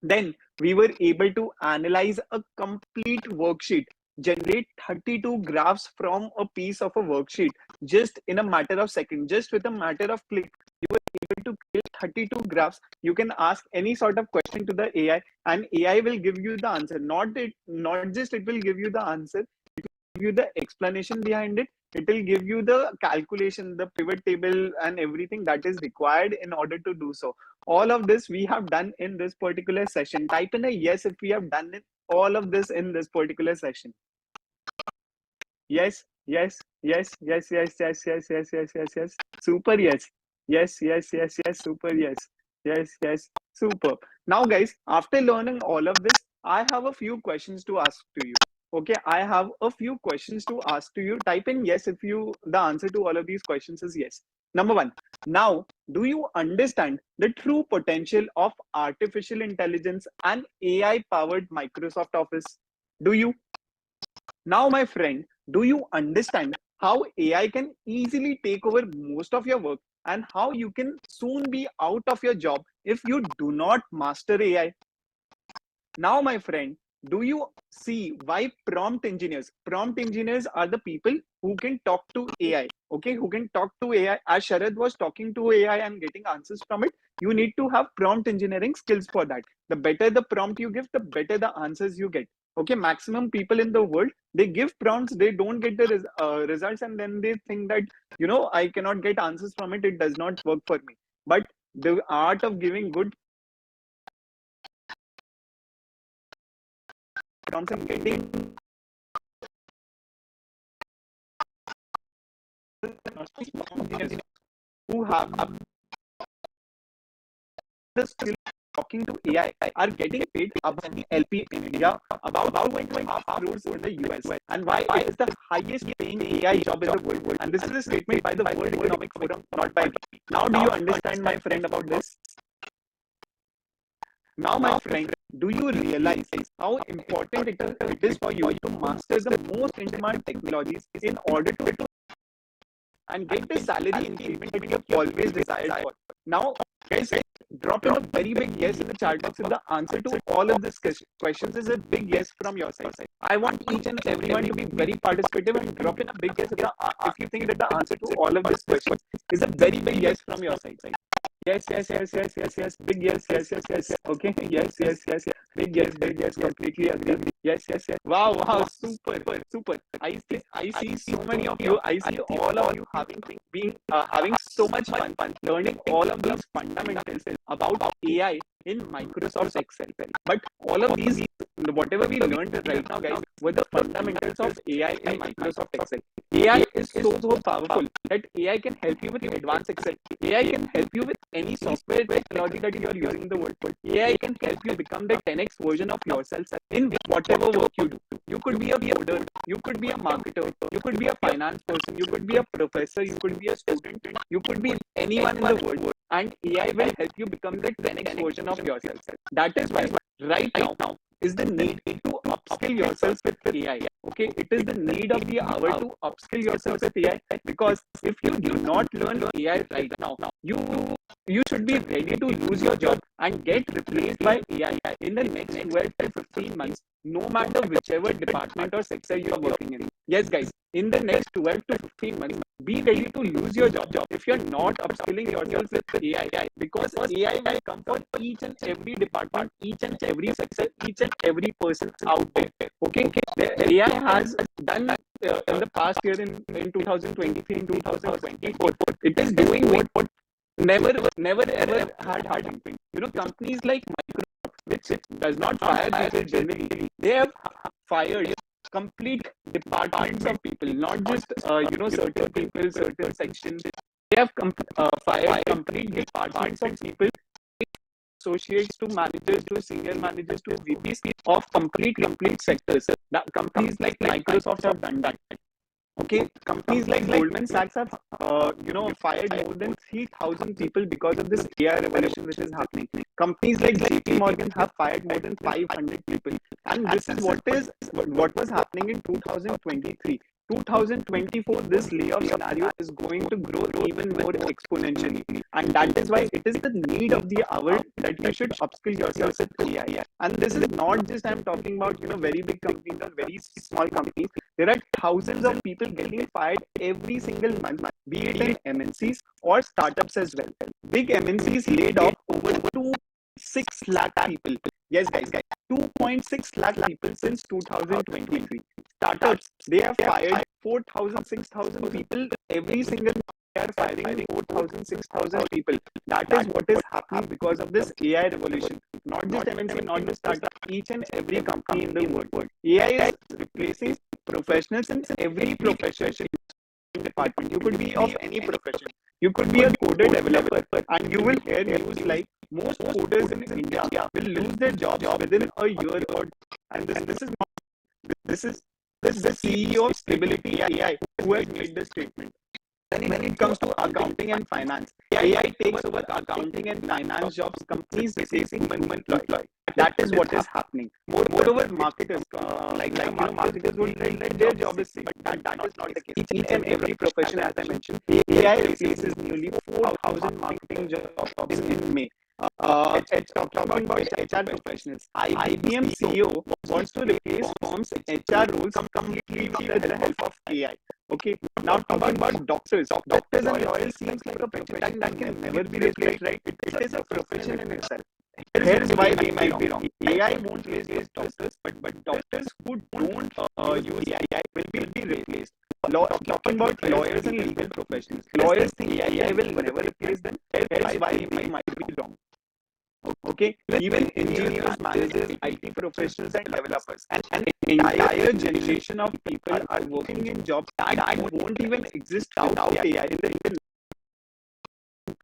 [SPEAKER 1] Then we were able to analyze a complete worksheet, generate 32 graphs from a piece of a worksheet just in a matter of seconds, just with a matter of click. You were able to create 32 graphs. You can ask any sort of question to the AI and AI will give you the answer. Not just it will give you the answer, it will give you the explanation behind it. It will give you the calculation, the pivot table and everything that is required in order to do so. All of this we have done in this particular session. Type in a yes if we have done it, all of this in this particular session. Yes, yes, yes, yes, yes, yes, yes, yes, yes, yes, yes. Super yes. Yes, yes, yes, yes, super yes. Yes, yes, super. Now, guys, after learning all of this, I have a few questions to ask to you. Okay, I have a few questions to ask to you. Type in yes if the answer to all of these questions is yes. Number 1. Now, do you understand the true potential of artificial intelligence and AI powered Microsoft Office? Do you? Now, my friend, do you understand how AI can easily take over most of your work and how you can soon be out of your job if you do not master AI? Now, my friend, do you see why prompt engineers are the people who can talk to AI? Okay, who can talk to AI? As Sharad was talking to AI and getting answers from it, you need to have prompt engineering skills for that. The better the prompt you give, the better the answers you get. Okay, maximum people in the world, they give prompts, they don't get the results, and then they think that, I cannot get answers from it, it does not work for me. But the art of giving good prompts and getting who have the skill talking to AI are getting paid above the LP in India, about 2.5 crores in the US. And why it is the highest paying AI job in the world. And this is a statement by the World Economic Forum, not by me. Now, do you understand, my friend, about this? Now, my friend, do you realize how important it is for you to master the most in-demand technologies in order to and get the salary increment that you have always desired for? Now, guys, drop in a very big yes in the chat box if the answer to all of these questions is a big yes from your side. I want each and everyone to be very participative and drop in a big yes if you think that the answer to all of these questions is a very big yes from your side. Yes, yes, yes, yes, yes, yes, big yes, yes, yes, yes. Okay, yes, yes, yes, yes, big yes, completely agree. Yes, yes, yes. Wow, wow, super, super. I see so many of you. I see all of you having so much fun learning all of these fundamentals about AI in Microsoft Excel. But all of these, whatever we learned right now, guys, were the fundamentals of AI in Microsoft Excel. AI is so powerful that AI can help you with advanced Excel. AI can help you with any software technology that you are using in the world. AI can help you become the 10x version of yourself in whatever work you do. You could be a coder, you could be a marketer, you could be a finance person, you could be a professor, you could be a student, you could be anyone in the world. And AI will help you become the 10x version of yourself. That is why right now is the need to upskill yourself with AI. Okay, it is the need of the hour to upskill yourself with AI, because if you do not learn AI right now, you should be ready to lose your job and get replaced by AI in the next 12 to 15 months, no matter whichever department or sector you are working in. Yes, guys, in the next 12 to 15 months, be ready to lose your job if you're not upskilling yourself with AI, because AI will come for each and every department, each and every sector, each and every person out there. Okay, the AI has done in the past year in 2023, in 2024. It is doing what never ever had happened. You know, companies like Microsoft, which does not fire people generally, they have fired complete departments of people, not just certain people, certain sections. They have fired complete departments of people, associates to managers to senior managers to VPs of complete sectors. That companies like Microsoft have done that. Okay, companies like Goldman Sachs have, fired more than 3,000 people because of this AI revolution which is happening. Companies like JP Morgan have fired more than 500 people, and this is what was happening in 2023. 2024, this layoff scenario is going to grow even more exponentially, and that is why it is the need of the hour that you should upskill yourself with AI. And this is not just I'm talking about very big companies or very small companies. There are thousands of people getting fired every single month, be it in MNCs or startups as well. Big MNCs laid off over 2.6 lakh people. Yes, guys, 2.6 lakh people since 2023. Startups, they have fired 4,000, 6,000 people every single month. They are firing 4,000, 6,000 people. That is what is happening because of this AI revolution. Not just MNC, not just startup, each and every company in the world. AI is replacing professionals in every profession department. You could be of any profession. You could be a coder developer, and you will hear news like most coders in India will lose their jobs within a year or two. And this is the CEO of Stability AI who has made this statement. When it comes to accounting and finance, AI takes over accounting and finance jobs. Companies replacing human employee. That is what is happening. Moreover, marketers, marketers will let their job is safe, but that is not the case. Each and every profession, as I mentioned, AI replaces nearly 4,000 marketing jobs in May. Talking about HR professionals, IBM CEO wants to replace firms' HR roles completely with the help of AI. Okay, now talking about doctors and lawyers seems like a profession that can never be replaced, right? It is a profession in itself. Here's why they might be wrong. AI won't replace doctors, but doctors who don't use AI will be replaced. Talking about lawyers and legal professionals, lawyers think AI will never replace them. Here's why they might be wrong. Okay, even engineers, managers, IT professionals, and developers, and an entire generation of people are working in jobs that won't even exist without AI in the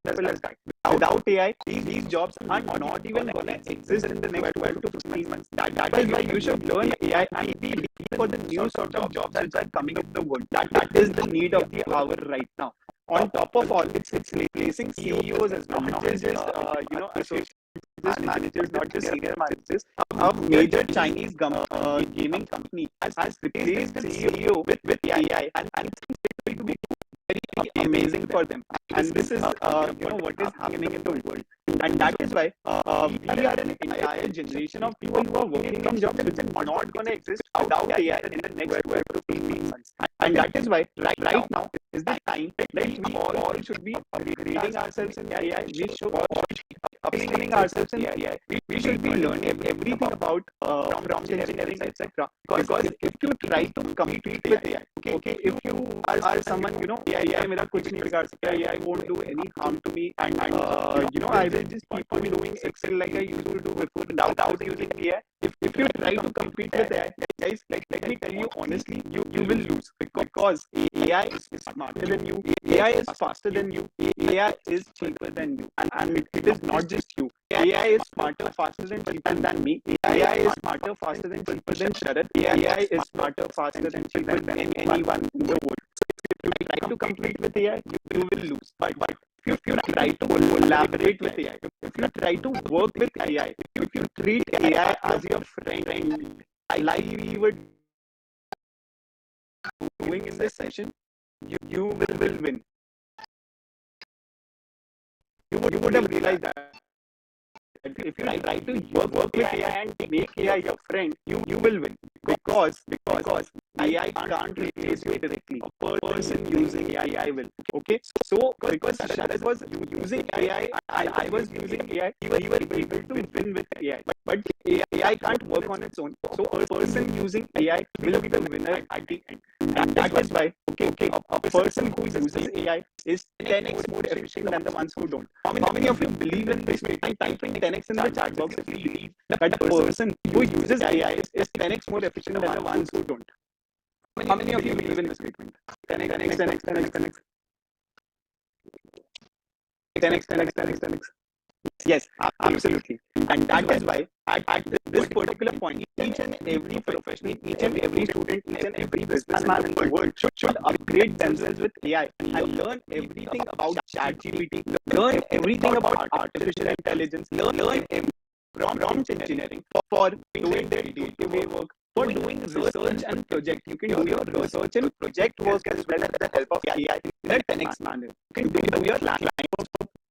[SPEAKER 1] level as that. Without AI, these jobs are not even going to exist in the next 12 to 15 months. That is why you should learn AI and be ready for the new sort of jobs that are coming in the world. That is the need of the hour right now. On top of all, it's replacing CEOs as well, not just associate managers, not just senior managers. A major Chinese gaming company has replaced the CEO with AI, and it's going to be very amazing for them. And this is what is happening in the world. And that is why we are an entire generation of people who are working in jobs which are not going to exist without AI in the next 12 to 15 months. And that is why right now is the time that we all should be upgrading ourselves in AI. We should upskilling ourselves in AI. We should be learning everything about prompt engineering, etc. Because if you try to compete with AI, okay, if you are someone, AI मेरा कुछ नहीं बिगाड़ सकता, AI won't do any harm to me, and I will just keep on doing Excel like I used to do before without using AI. If you try to compete with AI, guys, let me tell you honestly, you will lose, because AI is smarter than you, AI is faster than you, AI is cheaper than you, and it is not just you. AI is smarter, faster, and cheaper than me. AI is smarter, faster, and cheaper than Sharad. AI is smarter, faster, and cheaper than anyone in the world. If you try to compete with AI, you will lose. But if you try to collaborate with AI, if you try to work with AI, if you treat AI as your friend, like we would doing in this session, you will win. You would have realized that if you try to work with AI and make AI your friend, you will win because AI can't replace you directly. A person using AI will. Okay, so because Sharad was using AI and I was using AI, we were able to win with AI. But AI can't work on its own. So a person using AI will be the winner at the end. And that is why a person who uses AI is 10x more efficient than the ones who don't. How many of you believe in this statement? Typing 10x in the chat box if you believe that a person who uses AI is 10x more efficient than the ones who don't. How many of you believe in this statement? 10x. Yes, absolutely. And that is why at this particular point, each and every professional, each and every student, each and every businessman in the world should upgrade themselves with AI and learn everything about ChatGPT, learn everything about artificial intelligence, learn prompt engineering for doing their day-to-day work, for doing research and project. You can do your research and project work as well with the help of AI in a 10x manner. You can do your line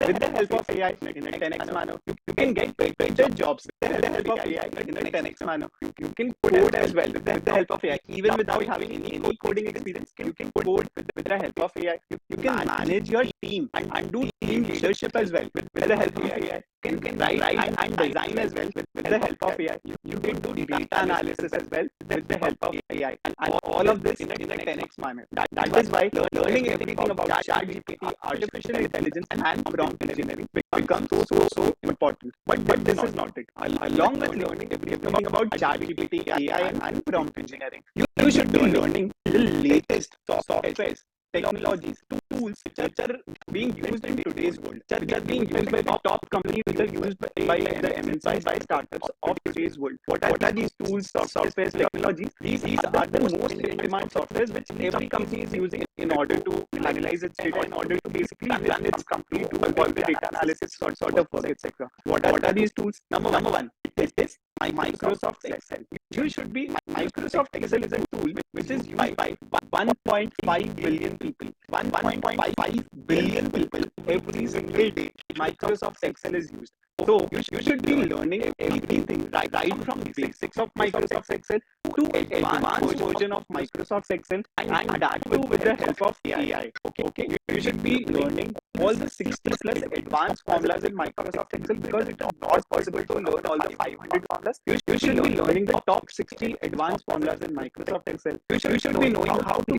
[SPEAKER 1] with the help of AI in a 10x manner. You can get better jobs with the help of AI in a 10x manner. You can code as well with the help of AI, even without having any coding experience. You can code with the help of AI. You can manage your team and do team leadership as well with the help of AI. You can write and design as well with the help of AI. You can do data analysis as well with the help of AI. And all of this in a 10x manner. That is why learning everything about ChatGPT, artificial intelligence, and prompt engineering becomes so important. But this is not it. Along with learning everything about ChatGPT, AI, and prompt engineering, you should be learning the latest softwares, technologies, tools which are being used in today's world, which are being used by the top companies, which are used by the MNCs, by startups of today's world. What are these tools, softwares, technologies? These are the most in-demand softwares which every company is using in order to analyze its data, in order to basically run its company, do all the data analysis sort of work, etc. What are these tools? Number one, it is Microsoft Excel. You should be Microsoft Excel is a tool which is used by 1.5 billion people. 1.5 billion people every single day. Microsoft Excel is used. So you should be learning everything right from the basics of Microsoft Excel to advanced version of Microsoft Excel, and that too with the help of AI. Okay. You should be learning all the 60 plus advanced formulas in Microsoft Excel because it is not possible to learn all the 500 formulas. You should be learning the top 60 advanced formulas in Microsoft Excel. You should be knowing how to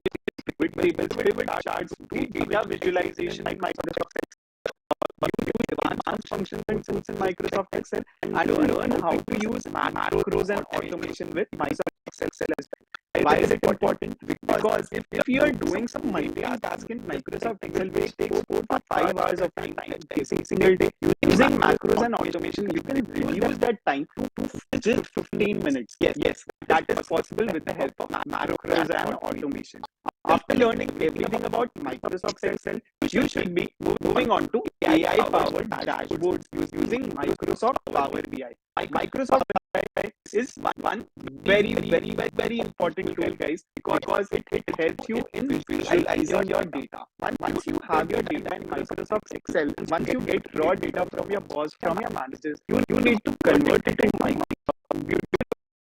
[SPEAKER 1] pivot tables, pivot charts, do data visualization in Microsoft Excel. You use advanced functions and tools in Microsoft Excel and learn how to use macros and automation with Microsoft Excel as well. Why is it important? Because if you are doing some multitask in Microsoft Excel, which takes 4 to 5 hours of time every single day, using macros and automation, you can reduce that time to just 15 minutes. Yes, that is possible with the help of macros and automation. After learning everything about Microsoft Excel, you should be moving on to AI-powered dashboards using Microsoft Power BI. Microsoft Power BI is one very important tool, guys, because it helps you in visualizing your data. Once you have your data in Microsoft Excel, once you get raw data from your boss, from your managers, you need to convert it into Microsoft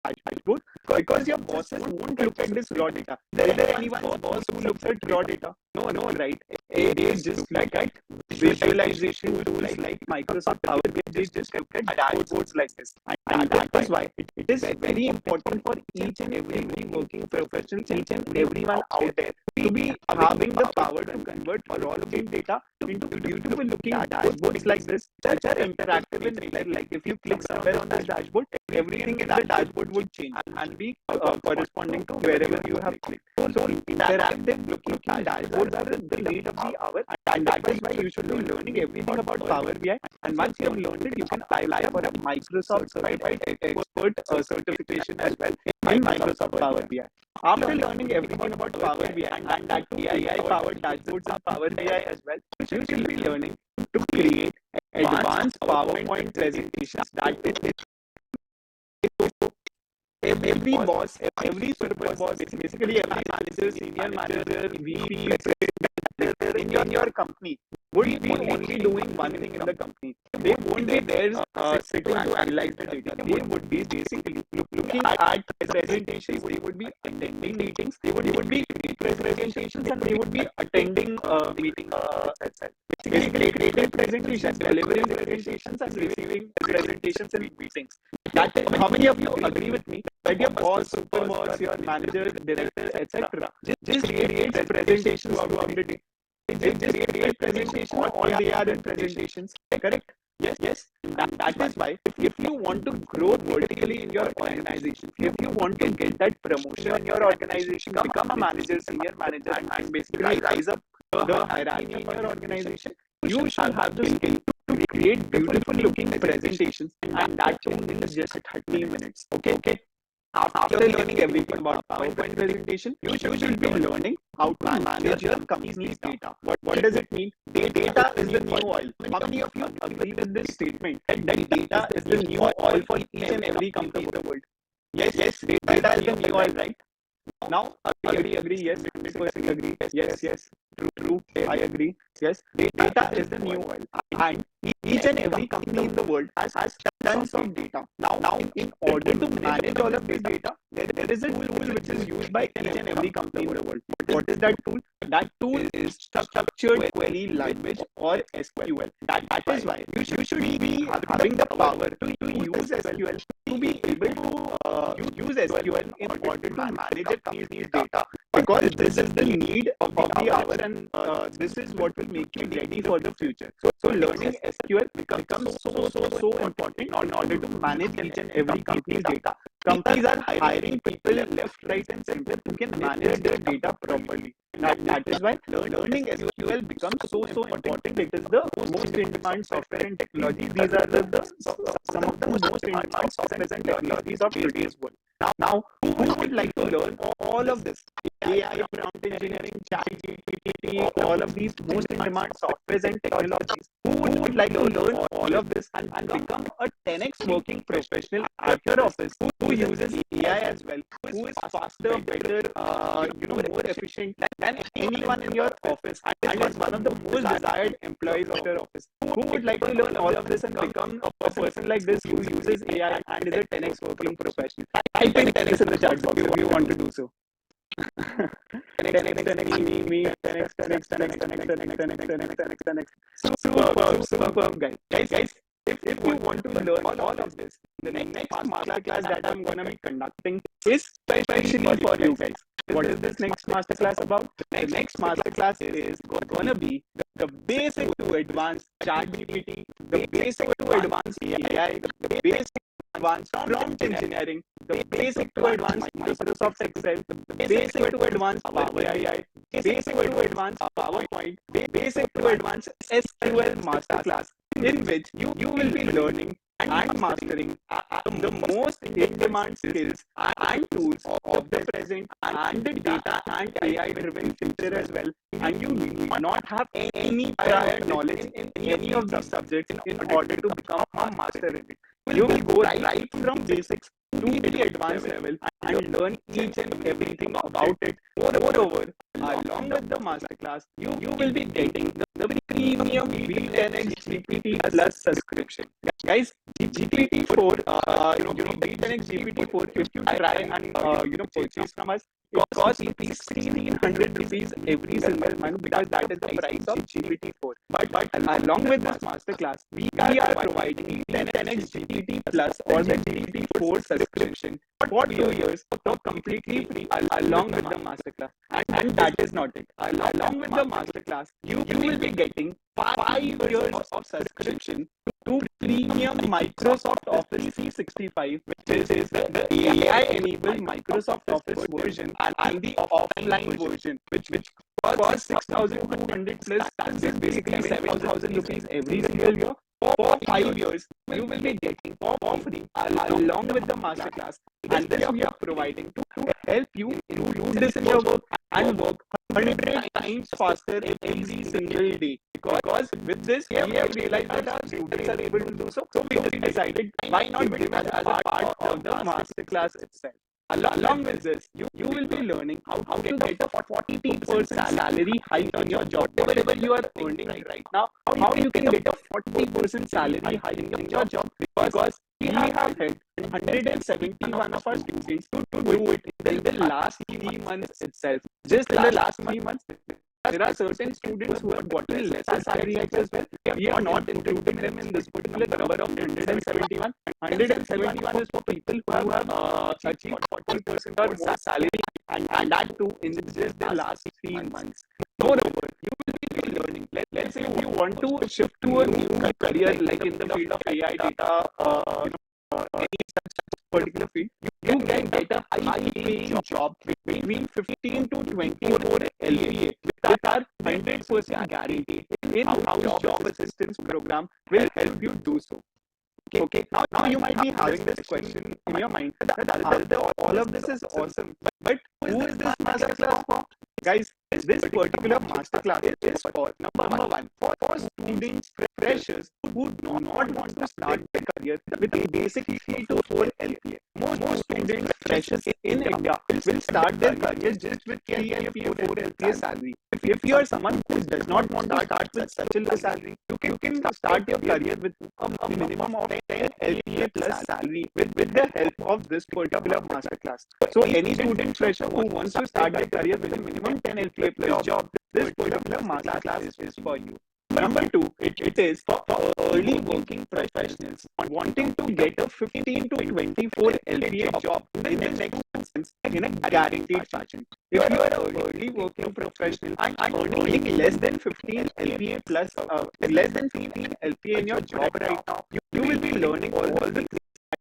[SPEAKER 1] dashboard because your bosses won't look at this raw data. Is there anyone's boss who looks at raw data? No, right? They just look at visualization tools like Microsoft Power BI. They just look at dashboards like this. And that is why it is very important for each and every working professional, each and everyone out there to be having the power to convert raw looking data into beautiful looking dashboards like this, which are interactive in nature. Like if you click somewhere on this dashboard, everything in the dashboard would change and be corresponding to wherever you have clicked. So interactive looking dashboards are the need of the hour, and that is why you should be learning everything about Power BI. And once you have learned it, you can apply for a Microsoft Certified Expert certification as well in Microsoft Power BI. After learning everything about Power BI and that AI-powered dashboards and Power BI as well, you should be learning to create advanced PowerPoint presentations that every boss, every super boss, basically every manager, senior manager, VP, president in your company would be only doing one thing in the company. They won't be there sitting to analyze the data. They would be basically looking at presentations. They would be attending meetings. They would be presentations, and they would be attending meetings. Basically, creating presentations, delivering presentations, and receiving presentations and meetings. That is, how many of you agree with me that your boss, super boss, your manager, directors, etc., just create presentations throughout the day? Just create presentations. All they are in presentations. Correct? Yes. That is why if you want to grow vertically in your organization, if you want to get that promotion in your organization, become a manager, senior manager, and basically rise up the hierarchy in your organization, you should have the skill to create beautiful looking presentations, and that in just 30 minutes. Okay. After learning everything about PowerPoint presentation, you should be learning how to manage your company's data. What does it mean? Data is the new oil. How many of you agree with this statement that data is the new oil for each and every company in the world? Yes, data is the new oil, right? Now, agree, yes, this person agree, yes, true, I agree, yes, data is the new oil, and each and every company in the world has tons of data. Now, in order to manage all of this data, there is a tool which is used by each and every company in the world. What is that tool? That tool is structured query language, or SQL. That is why you should be having the power to use SQL, to be able to use SQL in order to manage a company's data, because this is the need of the hour, and this is what will make you ready for the future. So learning SQL becomes so important in order to manage each and every company's data. Companies are hiring people left, right, and center who can manage their data properly. That is why learning SQL becomes so important. It is the most in demand software and technology. These are some of the most in demand software and technologies of today's world. Now, who would like to learn all of this? AI, prompt engineering, ChatGPT, all of these most in demand softwares and technologies. Who would like to learn all of this and become a 10x working professional at your office who uses AI as well, who is faster, better, more efficient than anyone in your office, and is one of the most desired employees of your office? Who would like to learn all of this and become a person like this who uses AI and is a 10x working professional? Type in 10x in the chat box if you want to do so. 10x, me, 10x. Superb, guys. If you want to learn all of this, the next masterclass that I'm gonna be conducting is especially for you guys. What is this next masterclass about? The next masterclass is gonna be the basic to advanced ChatGPT, the basic to advanced AI, the basic to advanced prompt engineering, the basic to advanced Microsoft Excel, the basic to advanced Power AI, basic to advanced PowerPoint, basic to advanced SQL masterclass, in which you will be learning and mastering the most in-demand skills and tools of the present and the data and AI-driven future as well. And you need not have any prior knowledge in any of these subjects in order to become a master in it. You will go right from basics to the advanced level and learn each and everything about it. Moreover, along with the masterclass, you will be getting the premium B10X GPT Plus subscription. Guys, GPT-4, B10X GPT-4, if you try and purchase from us, it costs 1,600 rupees every single month, because that is the price of GPT-4. But along with this masterclass, we are providing 10X GPT Plus or the GPT-4 subscription for 2 years for completely free along with the masterclass. And that is not it. Along with the masterclass, you will be getting 5 years of subscription to premium Microsoft Office 365, which is the AI-enabled Microsoft Office version, and the offline version, which costs 6,200 plus, and is basically 7,000 rupees every single year. for 5 years, you will be getting for free along with the masterclass. And this we are providing to help you do this in your work and work 100 times faster every single day. Because with this, we have realized that our students are able to do so. So we decided, why not give it as a part of the masterclass itself. Along with this, you will be learning how to get a 40% salary hike on your job. Whatever you are earning right now, how you can get a 40% salary hike in your job. Because we have helped 171 of our students to do it in the last 3 months itself. Just in the last 3 months, there are certain students who have gotten lesser salary hikes as well. We are not including them in this particular number of 171. 171 is for people who have achieved 40% or more salary, and that too in just the last 3 months. Moreover, you will be learning. Let's say you want to shift to a new career, like in the field of AI data, any such particular field, you can get a high-paying job between 15 to 24 LPA that are 100% guaranteed. In-house job assistance program will help you do so. Okay. Now you might be having this question in your mind that all of this is awesome, but who is this masterclass for? Guys, this particular masterclass is for number one, for students, freshers who do not want to start their career with a basic 3 to 4 LPA. Most students, freshers in India will start their career just with 3 LPA, 4 LPA salary. If you are someone who does not want to start with such a low salary, you can start your career with a minimum of 10 LPA plus salary with the help of this particular masterclass. So any student fresher who wants to start their career with a minimum 10 LPA plus job, this particular masterclass is for you. Number two, it is for early working professionals wanting to get a 15 to 24 LPA job in the next months in a guaranteed fashion. If you are an early working professional and earning less than 15 LPA plus, less than 15 LPA in your job right now, you will be learning all the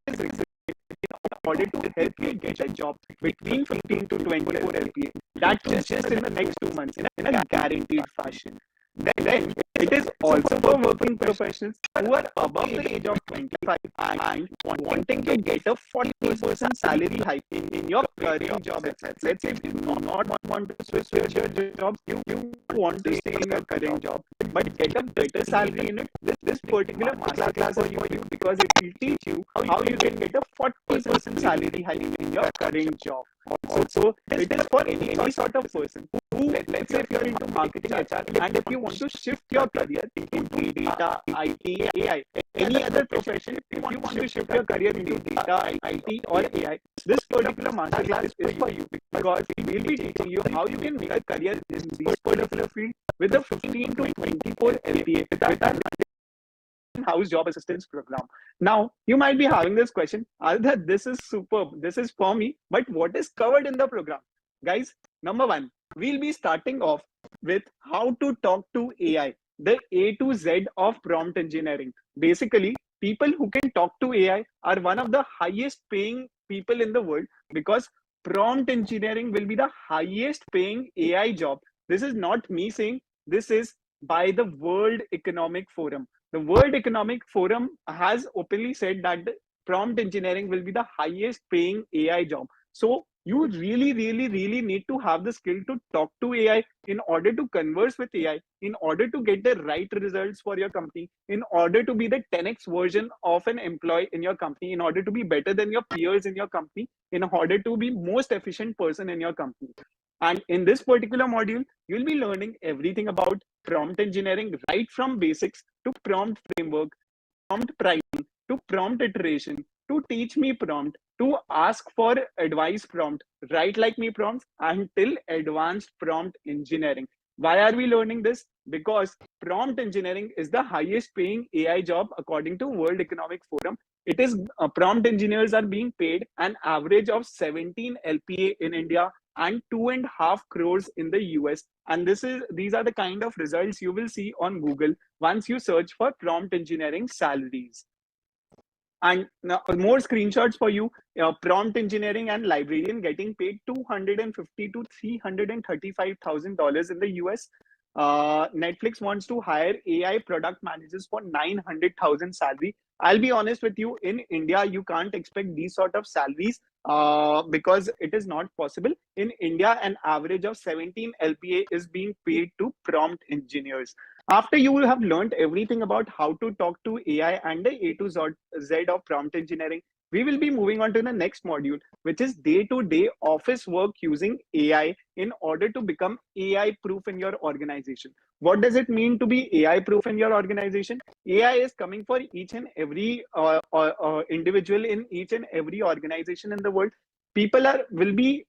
[SPEAKER 1] things in order to help you get a job between 15 to 24 LPA. That's just in the next 2 months in a guaranteed fashion. Then it is also for working professionals who are above the age of 25 and wanting to get a 40% salary hike in your current job. Let's say you do not want to switch your job, you want to stay in your current job, but get a better salary in it. This particular masterclass for you, because it will teach you how you can get a 40% salary hike in your current job. Also, it is for any sort of person who, let's say if you're into marketing, HR, and if you want to shift your career into data, IT, AI, any other profession, if you want to shift your career into data, IT, or AI, this particular masterclass is for you, because we will be teaching you how you can make a career in this particular field with a 15 to 24 LPA with our in-house job assistance program. Now, you might be having this question, Ardha, this is superb, this is for me, but what is covered in the program? Guys, number one, we'll be starting off with how to talk to AI, the A to Z of prompt engineering. Basically, people who can talk to AI are one of the highest paying people in the world, because prompt engineering will be the highest paying AI job. This is not me saying, this is by the World Economic Forum. The World Economic Forum has openly said that prompt engineering will be the highest paying AI job. So you really need to have the skill to talk to AI in order to converse with AI, in order to get the right results for your company, in order to be the 10x version of an employee in your company, in order to be better than your peers in your company, in order to be most efficient person in your company. And in this particular module, you'll be learning everything about prompt engineering, right from basics to prompt framework, prompt pricing, to prompt iteration, to teach me prompt, to ask for advice prompt, write like me prompts, until advanced prompt engineering. Why are we learning this? Because prompt engineering is the highest paying AI job according to World Economic Forum. It is prompt engineers are being paid an average of 17 LPA in India and 2.5 crores in the US. And these are the kind of results you will see on Google once you search for prompt engineering salaries. And now more screenshots for you. Prompt engineering and librarian getting paid $250,000 to $335,000 in the US. Netflix wants to hire AI product managers for 900,000 salary. I'll be honest with you, in India, you can't expect these sort of salaries because it is not possible. In India, an average of 17 LPA is being paid to prompt engineers. After you will have learned everything about how to talk to AI and the A to Z of prompt engineering, we will be moving on to the next module, which is day-to-day office work using AI in order to become AI proof in your organization. What does it mean to be AI proof in your organization? AI is coming for each and every individual in each and every organization in the world. People are will be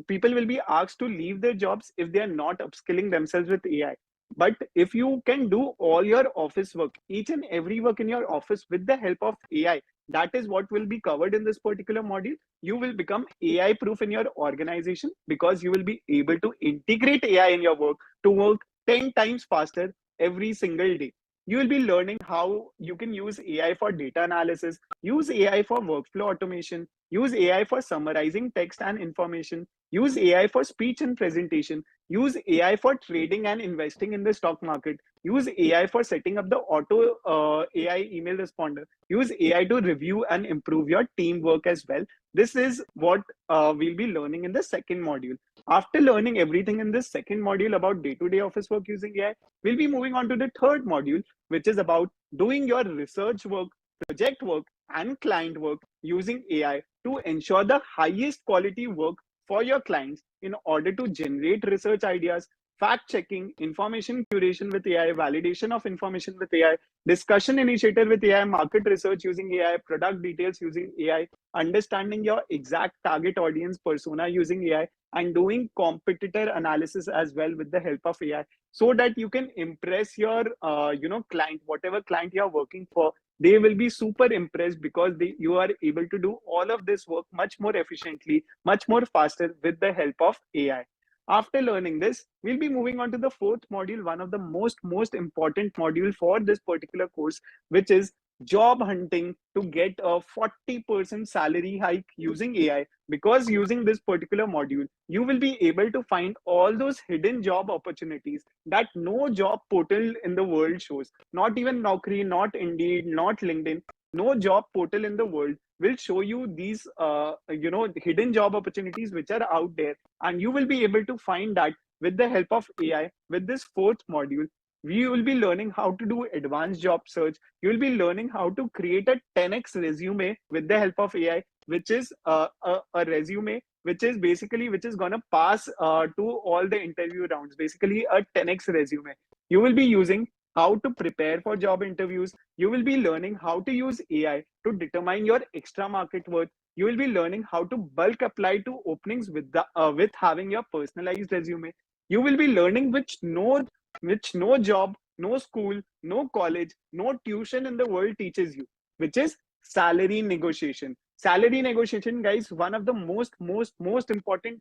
[SPEAKER 1] people will be asked to leave their jobs if they are not upskilling themselves with AI. But if you can do all your office work, each and every work in your office with the help of AI, that is what will be covered in this particular module. You will become AI proof in your organization because you will be able to integrate AI in your work to work 10 times faster every single day. You will be learning how you can use AI for data analysis, use AI for workflow automation, use AI for summarizing text and information, use AI for speech and presentation, use AI for trading and investing in the stock market, use AI for setting up the auto AI email responder, use AI to review and improve your teamwork as well. This is what we'll be learning in the second module. After learning everything in this second module about day-to-day office work using AI, we'll be moving on to the third module, which is about doing your research work, project work, and client work using AI to ensure the highest quality work for your clients in order to generate research ideas, fact checking, information curation with AI, validation of information with AI, discussion initiator with AI, market research using AI, product details using AI, understanding your exact target audience persona using AI, and doing competitor analysis as well with the help of AI, so that you can impress your client, whatever client you are working for. They will be super impressed because you are able to do all of this work much more efficiently, much more faster with the help of AI. After learning this, we'll be moving on to the fourth module, one of the most important module for this particular course, which is job hunting to get a 40% salary hike using AI. Because using this particular module, you will be able to find all those hidden job opportunities that no job portal in the world shows. Not even Naukri, not Indeed, not LinkedIn. No job portal in the world will show you these hidden job opportunities which are out there, and you will be able to find that with the help of AI. With this fourth module, we will be learning how to do advanced job search. You will be learning how to create a 10x resume with the help of AI, which is a resume which is going to pass to all the interview rounds, basically a 10x resume. You will be using how to prepare for job interviews. You will be learning how to use AI to determine your extra market worth. You will be learning how to bulk apply to openings with having your personalized resume. You will be learning which no job, no school, no college, no tuition in the world teaches you, which is salary negotiation. Salary negotiation, guys, one of the most important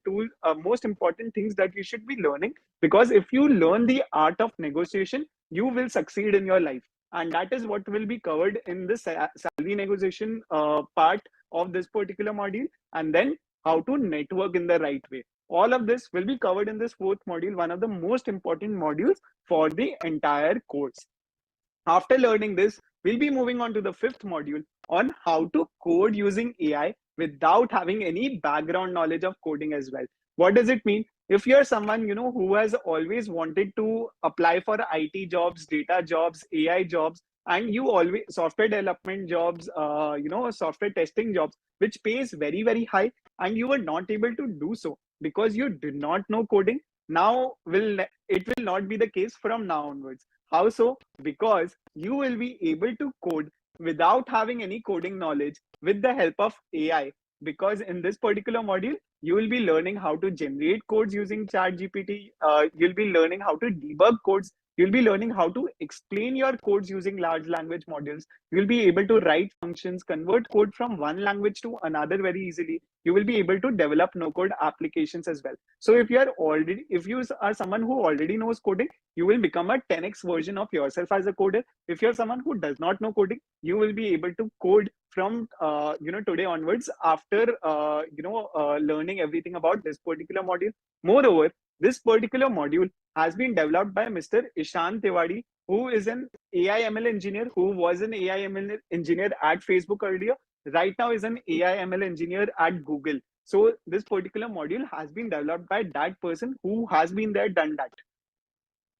[SPEAKER 1] most important things that you should be learning, because if you learn the art of negotiation, you will succeed in your life. And that is what will be covered in the salary negotiation part of this particular module. And then how to network in the right way. All of this will be covered in this fourth module, one of the most important modules for the entire course. After learning this, we'll be moving on to the fifth module on how to code using AI without having any background knowledge of coding as well. What does it mean? If you're someone who has always wanted to apply for IT jobs, data jobs, AI jobs, and you always software development jobs, software testing jobs, which pays very very high, and you were not able to do so because you did not know coding. Now it will not be the case from now onwards. How so? Because you will be able to code without having any coding knowledge with the help of AI. Because in this particular module, you will be learning how to generate codes using ChatGPT. You'll be learning how to debug codes. You'll be learning how to explain your codes using large language models. You'll be able to write functions, convert code from one language to another very easily. You will be able to develop no code applications as well. So if you are someone who already knows coding, you will become a 10x version of yourself as a coder. If you're someone who does not know coding, you will be able to code from today onwards after learning everything about this particular module. Moreover, this particular module has been developed by Mr. Ishan Tiwari, who is an AI ML engineer, who was an AI ML engineer at Facebook earlier. Right now is an AI ML engineer at Google. So this particular module has been developed by that person who has been there, done that.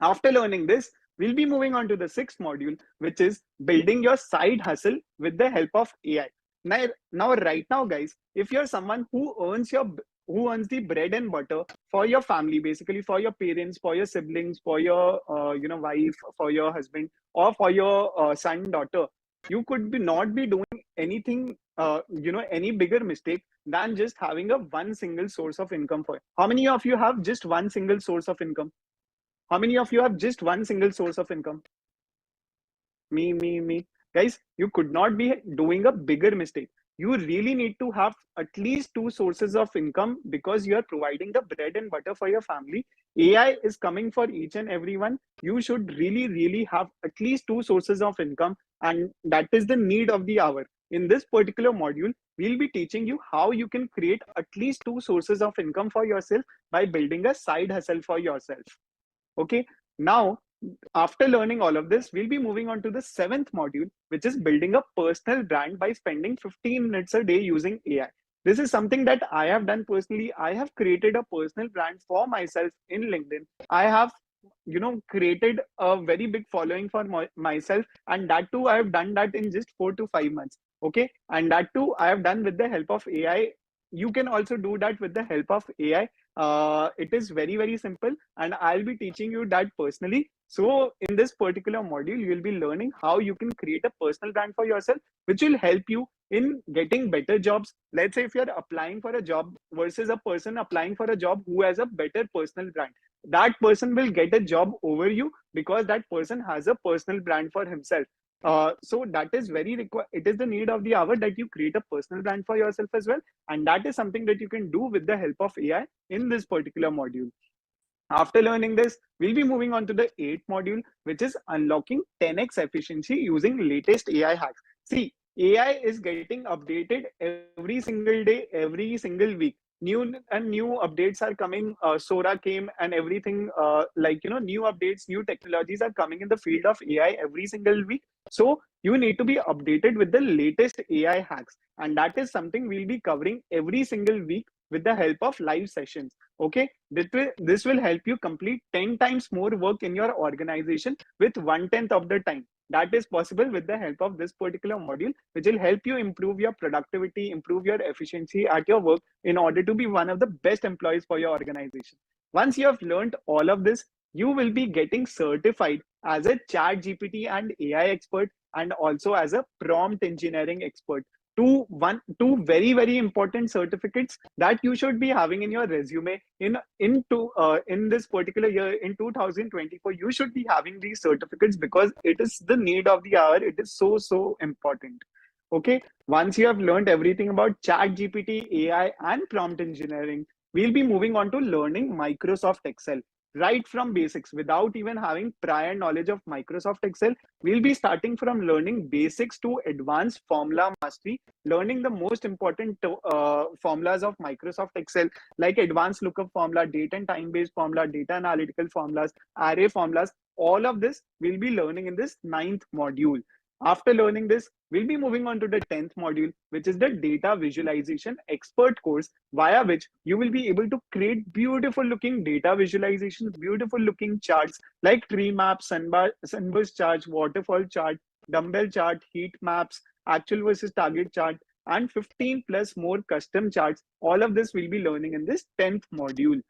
[SPEAKER 1] After learning this, we'll be moving on to the sixth module, which is building your side hustle with the help of AI. Right now, guys, if you're someone who earns the bread and butter for your family, basically for your parents, for your siblings, for your wife, for your husband, or for your son, daughter, you could be not be doing anything, any bigger mistake than just having a one single source of income for you. How many of you have just one single source of income? How many of you have just one single source of income? Me. Guys, you could not be doing a bigger mistake. You really need to have at least two sources of income because you are providing the bread and butter for your family. AI is coming for each and everyone. You should really, really have at least two sources of income, and that is the need of the hour. In this particular module, we'll be teaching you how you can create at least two sources of income for yourself by building a side hustle for yourself. Okay, now after learning all of this, we'll be moving on to the seventh module, which is building a personal brand by spending 15 minutes a day using AI. This is something that I have done personally. I have created a personal brand for myself in LinkedIn. I have created a very big following for myself, and that too I have done that in just 4 to 5 months. Okay, and that too I have done with the help of AI. You can also do that with the help of AI. It is very, very simple, and I'll be teaching you that personally. So in this particular module, you'll be learning how you can create a personal brand for yourself, which will help you in getting better jobs. Let's say if you're applying for a job versus a person applying for a job who has a better personal brand, that person will get a job over you because that person has a personal brand for himself. So that is it is the need of the hour that you create a personal brand for yourself as well, and that is something that you can do with the help of AI in this particular module. After learning this, we'll be moving on to the eighth module, which is unlocking 10x efficiency using latest AI hacks. See, AI is getting updated every single day, every single week. New updates are coming. Sora came and everything, new updates, new technologies are coming in the field of AI every single week. So you need to be updated with the latest AI hacks. And that is something we'll be covering every single week with the help of live sessions. Okay, this will help you complete 10 times more work in your organization with 1/10 of the time. That is possible with the help of this particular module, which will help you improve your productivity, improve your efficiency at your work in order to be one of the best employees for your organization. Once you have learned all of this, you will be getting certified as a chat GPT and AI expert, and also as a prompt engineering expert. Two very, very important certificates that you should be having in your resume in this particular year, in 2024. You should be having these certificates because it is the need of the hour. It is so important. Okay, once you have learned everything about chat GPT, AI, and prompt engineering, we'll be moving on to learning Microsoft Excel right from basics without even having prior knowledge of Microsoft Excel. We'll be starting from learning basics to advanced formula mastery, learning the most important formulas of Microsoft Excel, like advanced lookup formula, date and time based formula, data analytical formulas, array formulas. All of this we'll be learning in this ninth module. After learning this, we'll be moving on to the 10th module, which is the data visualization expert course, via which you will be able to create beautiful looking data visualizations, beautiful looking charts like tree map, sunburst chart, waterfall chart, dumbbell chart, heat maps, actual versus target chart, and 15 plus more custom charts. All of this we'll be learning in this 10th module.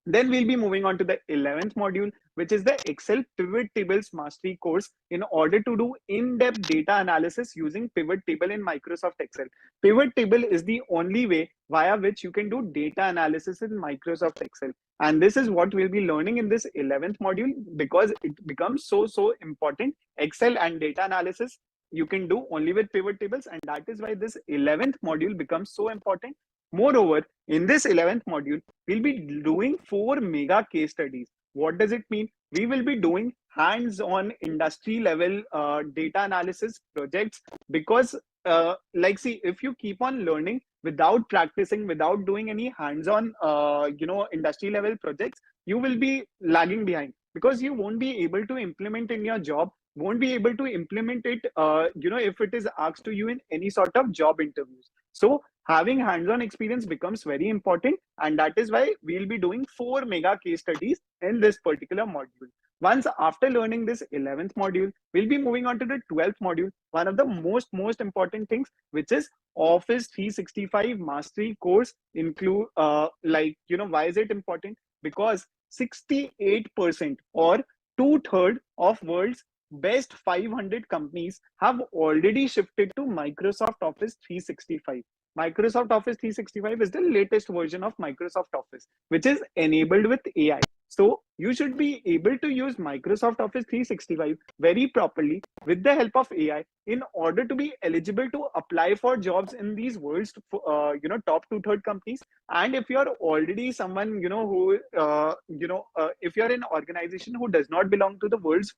[SPEAKER 1] Then we'll be moving on to the 11th module, which is the Excel Pivot Tables Mastery course in order to do in-depth data analysis using pivot table in Microsoft Excel. Pivot table is the only way via which you can do data analysis in Microsoft Excel. And this is what we'll be learning in this 11th module because it becomes so important. Excel and data analysis you can do only with pivot tables, and that is why this 11th module becomes so important. Moreover, in this 11th module, we'll be doing 4 mega case studies. What does it mean? We will be doing hands-on industry level data analysis projects because see, if you keep on learning, without practicing, without doing any hands-on, industry level projects, you will be lagging behind, because you won't be able to implement in your job, won't be able to implement it, if it is asked to you in any sort of job interviews. So having hands-on experience becomes very important, and that is why we'll be doing 4 mega case studies in this particular module. Once after learning this 11th module, we'll be moving on to the 12th module, one of the most important things, which is Office 365 mastery course. Include why is it important? Because 68% or two-thirds of world's best 500 companies have already shifted to Microsoft Office 365. Microsoft Office 365 is the latest version of Microsoft Office, which is enabled with AI. So you should be able to use Microsoft Office 365 very properly with the help of AI in order to be eligible to apply for jobs in these world's top two-third companies. And if you're already someone if you're in an organization who does not belong to the world's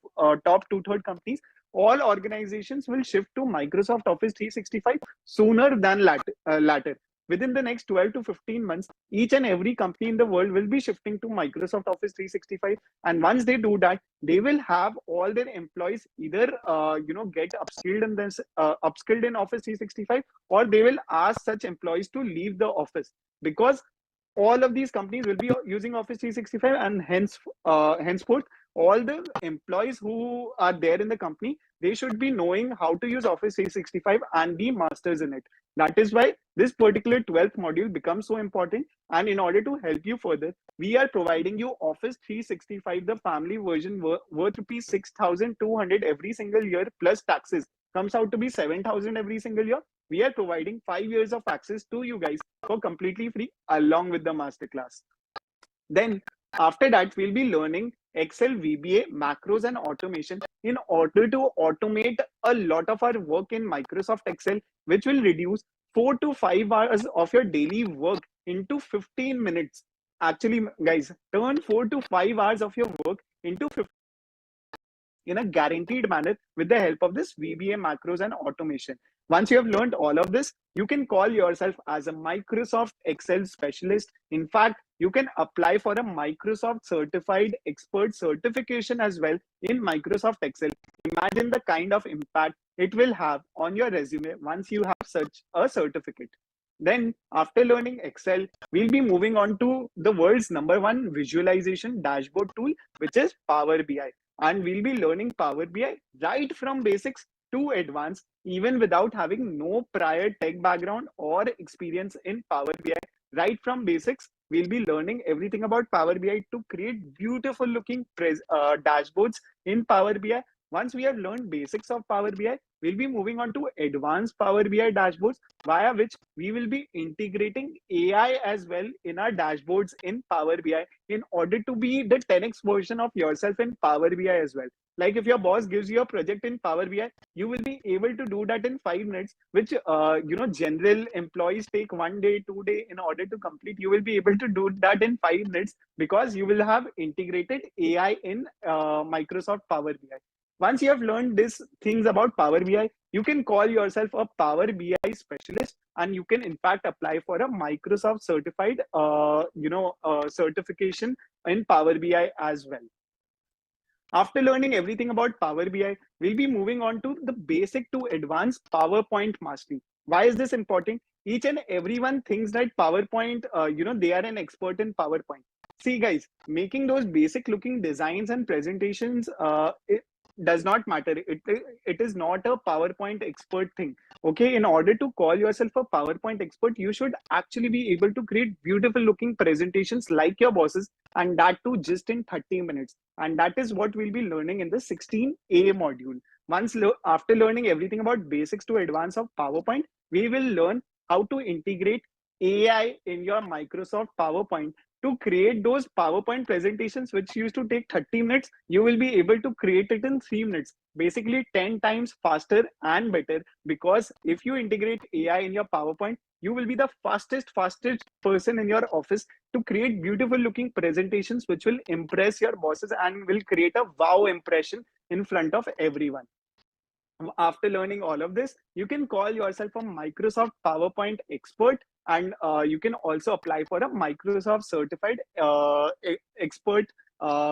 [SPEAKER 1] top two-third companies, all organizations will shift to Microsoft Office 365 sooner than latter. Within the next 12 to 15 months, each and every company in the world will be shifting to Microsoft Office 365. And once they do that, they will have all their employees either get upskilled in Office 365, or they will ask such employees to leave the office, because all of these companies will be using Office 365, and henceforth all the employees who are there in the company, they should be knowing how to use Office 365 and be masters in it. That is why this particular 12th module becomes so important. And in order to help you further, we are providing you Office 365, the family version, worth rupees 6,200 every single year plus taxes. Comes out to be 7,000 every single year. We are providing 5 years of access to you guys for completely free, along with the masterclass. Then after that, we'll be learning Excel VBA, macros, and automation in order to automate a lot of our work in Microsoft Excel, which will reduce 4 to 5 hours of your daily work into 15 minutes. Actually, guys, turn 4 to 5 hours of your work into 15 in a guaranteed manner with the help of this VBA, macros, and automation. Once you have learned all of this, you can call yourself as a Microsoft Excel specialist. In fact, you can apply for a Microsoft Certified Expert certification as well in Microsoft Excel. Imagine the kind of impact it will have on your resume once you have such a certificate. Then, after learning Excel, we'll be moving on to the world's #1 visualization dashboard tool, which is Power BI. And we'll be learning Power BI right from basics to advanced, even without having no prior tech background or experience in Power BI. Right from basics, we'll be learning everything about Power BI to create beautiful looking dashboards in Power BI. Once we have learned basics of Power BI, we'll be moving on to advanced Power BI dashboards, via which we will be integrating AI as well in our dashboards in Power BI in order to be the 10x version of yourself in Power BI as well. Like if your boss gives you a project in Power BI, you will be able to do that in 5 minutes, which general employees take 1 day, 2 day in order to complete. You will be able to do that in 5 minutes because you will have integrated AI in Microsoft Power BI. Once you have learned these things about Power BI, you can call yourself a Power BI specialist, and you can in fact apply for a Microsoft certified certification in Power BI as well. After learning everything about Power BI, we'll be moving on to the basic to advanced PowerPoint mastery. Why is this important? Each and everyone thinks that PowerPoint, they are an expert in PowerPoint. See, guys, making those basic looking designs and presentations, it does not matter. It is not a PowerPoint expert thing. Okay, in order to call yourself a PowerPoint expert, you should actually be able to create beautiful looking presentations like your bosses, and that too just in 30 minutes. And that is what we'll be learning in the 16A module. After learning everything about basics to advance of PowerPoint, we will learn how to integrate AI in your Microsoft PowerPoint to create those PowerPoint presentations, which used to take 30 minutes. You will be able to create it in 3 minutes, basically 10 times faster and better. Because if you integrate AI in your PowerPoint, you will be the fastest person in your office to create beautiful looking presentations, which will impress your bosses and will create a wow impression in front of everyone. After learning all of this, you can call yourself a Microsoft PowerPoint expert and you can also apply for a Microsoft certified expert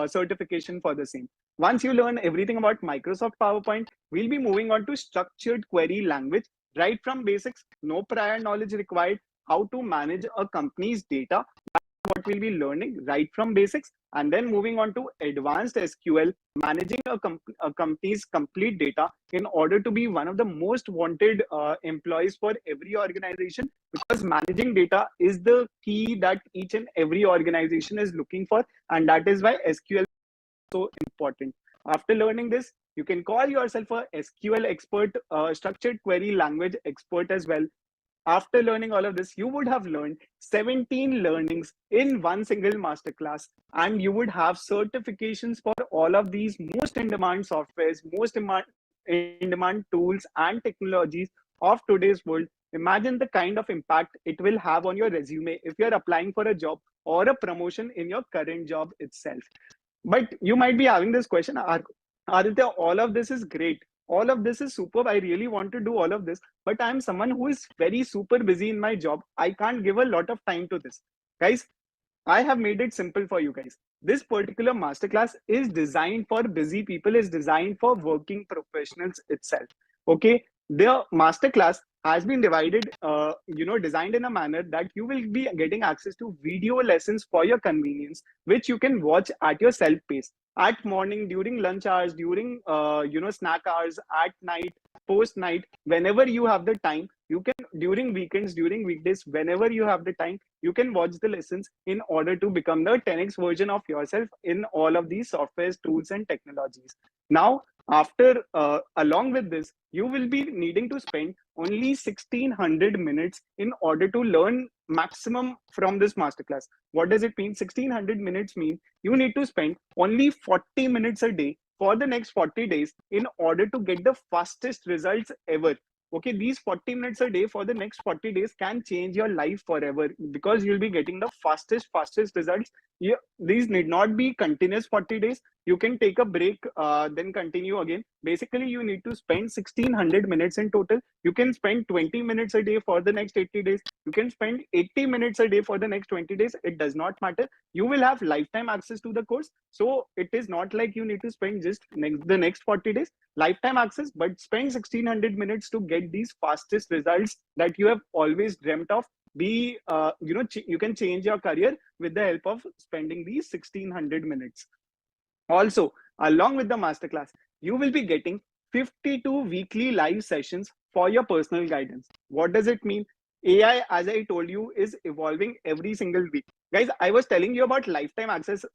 [SPEAKER 1] certification for the same. Once you learn everything about Microsoft PowerPoint, we'll be moving on to structured query language, right from basics, no prior knowledge required, how to manage a company's data. What we'll be learning right from basics, and then moving on to advanced SQL, managing a company's complete data in order to be one of the most wanted employees for every organization, because managing data is the key that each and every organization is looking for, and that is why SQL is so important. After learning this, you can call yourself a SQL expert, structured query language expert as well. After learning all of this, you would have learned 17 learnings in one single masterclass, and you would have certifications for all of these most in-demand softwares, most in-demand tools and technologies of today's world. Imagine the kind of impact it will have on your resume if you're applying for a job or a promotion in your current job itself. But you might be having this question, Aditya, all of this is great. All of this is superb. I really want to do all of this, but I'm someone who is very super busy in my job. I can't give a lot of time to this. Guys, I have made it simple for you guys. This particular masterclass is designed for busy people, is designed for working professionals itself. Okay, the masterclass has been divided, designed in a manner that you will be getting access to video lessons for your convenience, which you can watch at your self pace. At morning, during lunch hours, during snack hours, at night, post night, whenever you have the time, you can, during weekends, during weekdays, whenever you have the time, you can watch the lessons in order to become the 10x version of yourself in all of these softwares, tools, and technologies. Now, after along with this, you will be needing to spend only 1600 minutes in order to learn maximum from this masterclass. What does it mean? 1600 minutes mean you need to spend only 40 minutes a day for the next 40 days in order to get the fastest results ever. Okay, these 40 minutes a day for the next 40 days can change your life forever, because you'll be getting the fastest results. These need not be continuous 40 days. You can take a break, then continue again. Basically, you need to spend 1600 minutes in total. You can spend 20 minutes a day for the next 80 days. You can spend 80 minutes a day for the next 20 days. It does not matter. You will have lifetime access to the course. So it is not like you need to spend just the next 40 days, lifetime access, but spend 1600 minutes to get these fastest results that you have always dreamt of. You can change your career with the help of spending these 1600 minutes. Also, along with the masterclass, you will be getting 52 weekly live sessions for your personal guidance. What does it mean? AI, as I told you, is evolving every single week. Guys, I was telling you about lifetime access,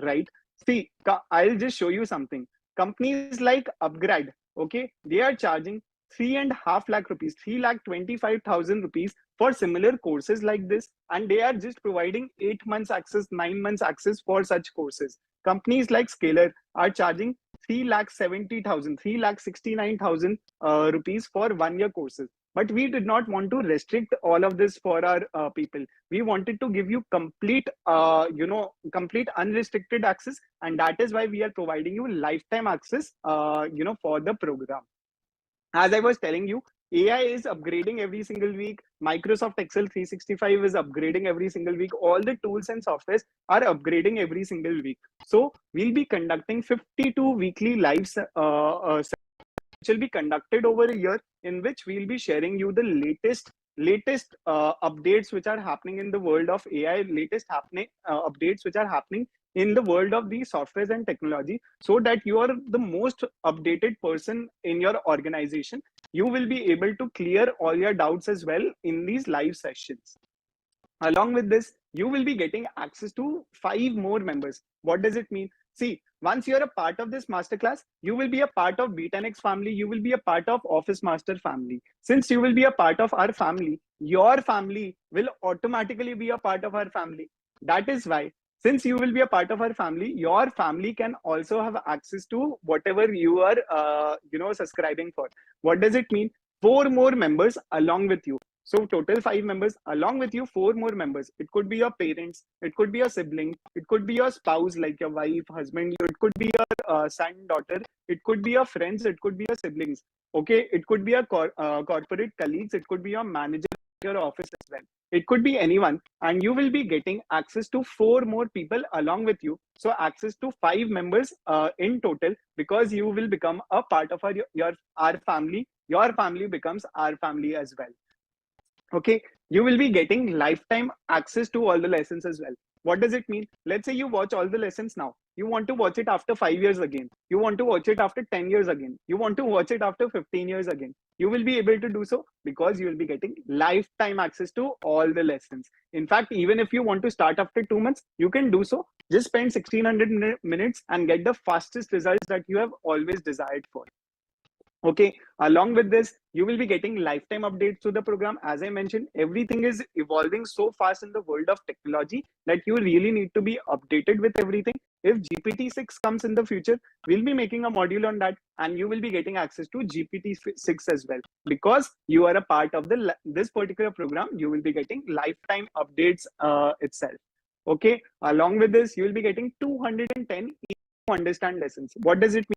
[SPEAKER 1] right? See, I'll just show you something. Companies like Upgrad, okay, they are charging 3.5 lakh rupees, 3,25,000 rupees for similar courses like this, and they are just providing 8 months access, 9 months access for such courses. Companies like Scalar are charging 3,70,000, 3,69,000 rupees for 1 year courses. But we did not want to restrict all of this for our people. We wanted to give you complete unrestricted access, and that is why we are providing you lifetime access, for the program. As I was telling you, AI is upgrading every single week. Microsoft Excel 365 is upgrading every single week. All the tools and softwares are upgrading every single week. So we'll be conducting 52 weekly live which will be conducted over a year, in which we'll be sharing you the latest updates which are happening in the world of AI, updates which are happening in the world of these softwares and technology, so that you are the most updated person in your organization. You will be able to clear all your doubts as well in these live sessions. Along with this, you will be getting access to 5 more members. What does it mean? See, once you're a part of this masterclass, you will be a part of B10X family. You will be a part of Office Master family. Since you will be a part of our family, your family will automatically be a part of our family. That is why, since you will be a part of our family, your family can also have access to whatever you are, subscribing for. What does it mean? 4 more members along with you. So total 5 members, along with you 4 more members. It could be your parents, it could be your sibling, it could be your spouse, like your wife, husband, it could be your son, daughter, it could be your friends, it could be your siblings. Okay, it could be your corporate colleagues, it could be your manager,
[SPEAKER 4] your office as well. It could be anyone, and you will be getting access to 4 more people along with you. So access to 5 members in total, because you will become a part of our family. Your family becomes our family as well. Okay, you will be getting lifetime access to all the lessons as well. What does it mean? Let's say you watch all the lessons now. You want to watch it after 5 years again. You want to watch it after 10 years again. You want to watch it after 15 years again. You will be able to do so because you will be getting lifetime access to all the lessons. In fact, even if you want to start after 2 months, you can do so. Just spend 1600 minutes and get the fastest results that you have always desired for. Okay, along with this, you will be getting lifetime updates to the program. As I mentioned, everything is evolving so fast in the world of technology that you really need to be updated with everything. If GPT-6 comes in the future, we'll be making a module on that, and you will be getting access to GPT-6 as well. Because you are a part of this particular program, you will be getting lifetime updates itself. Okay, along with this, you will be getting 210 to understand lessons. What does it mean?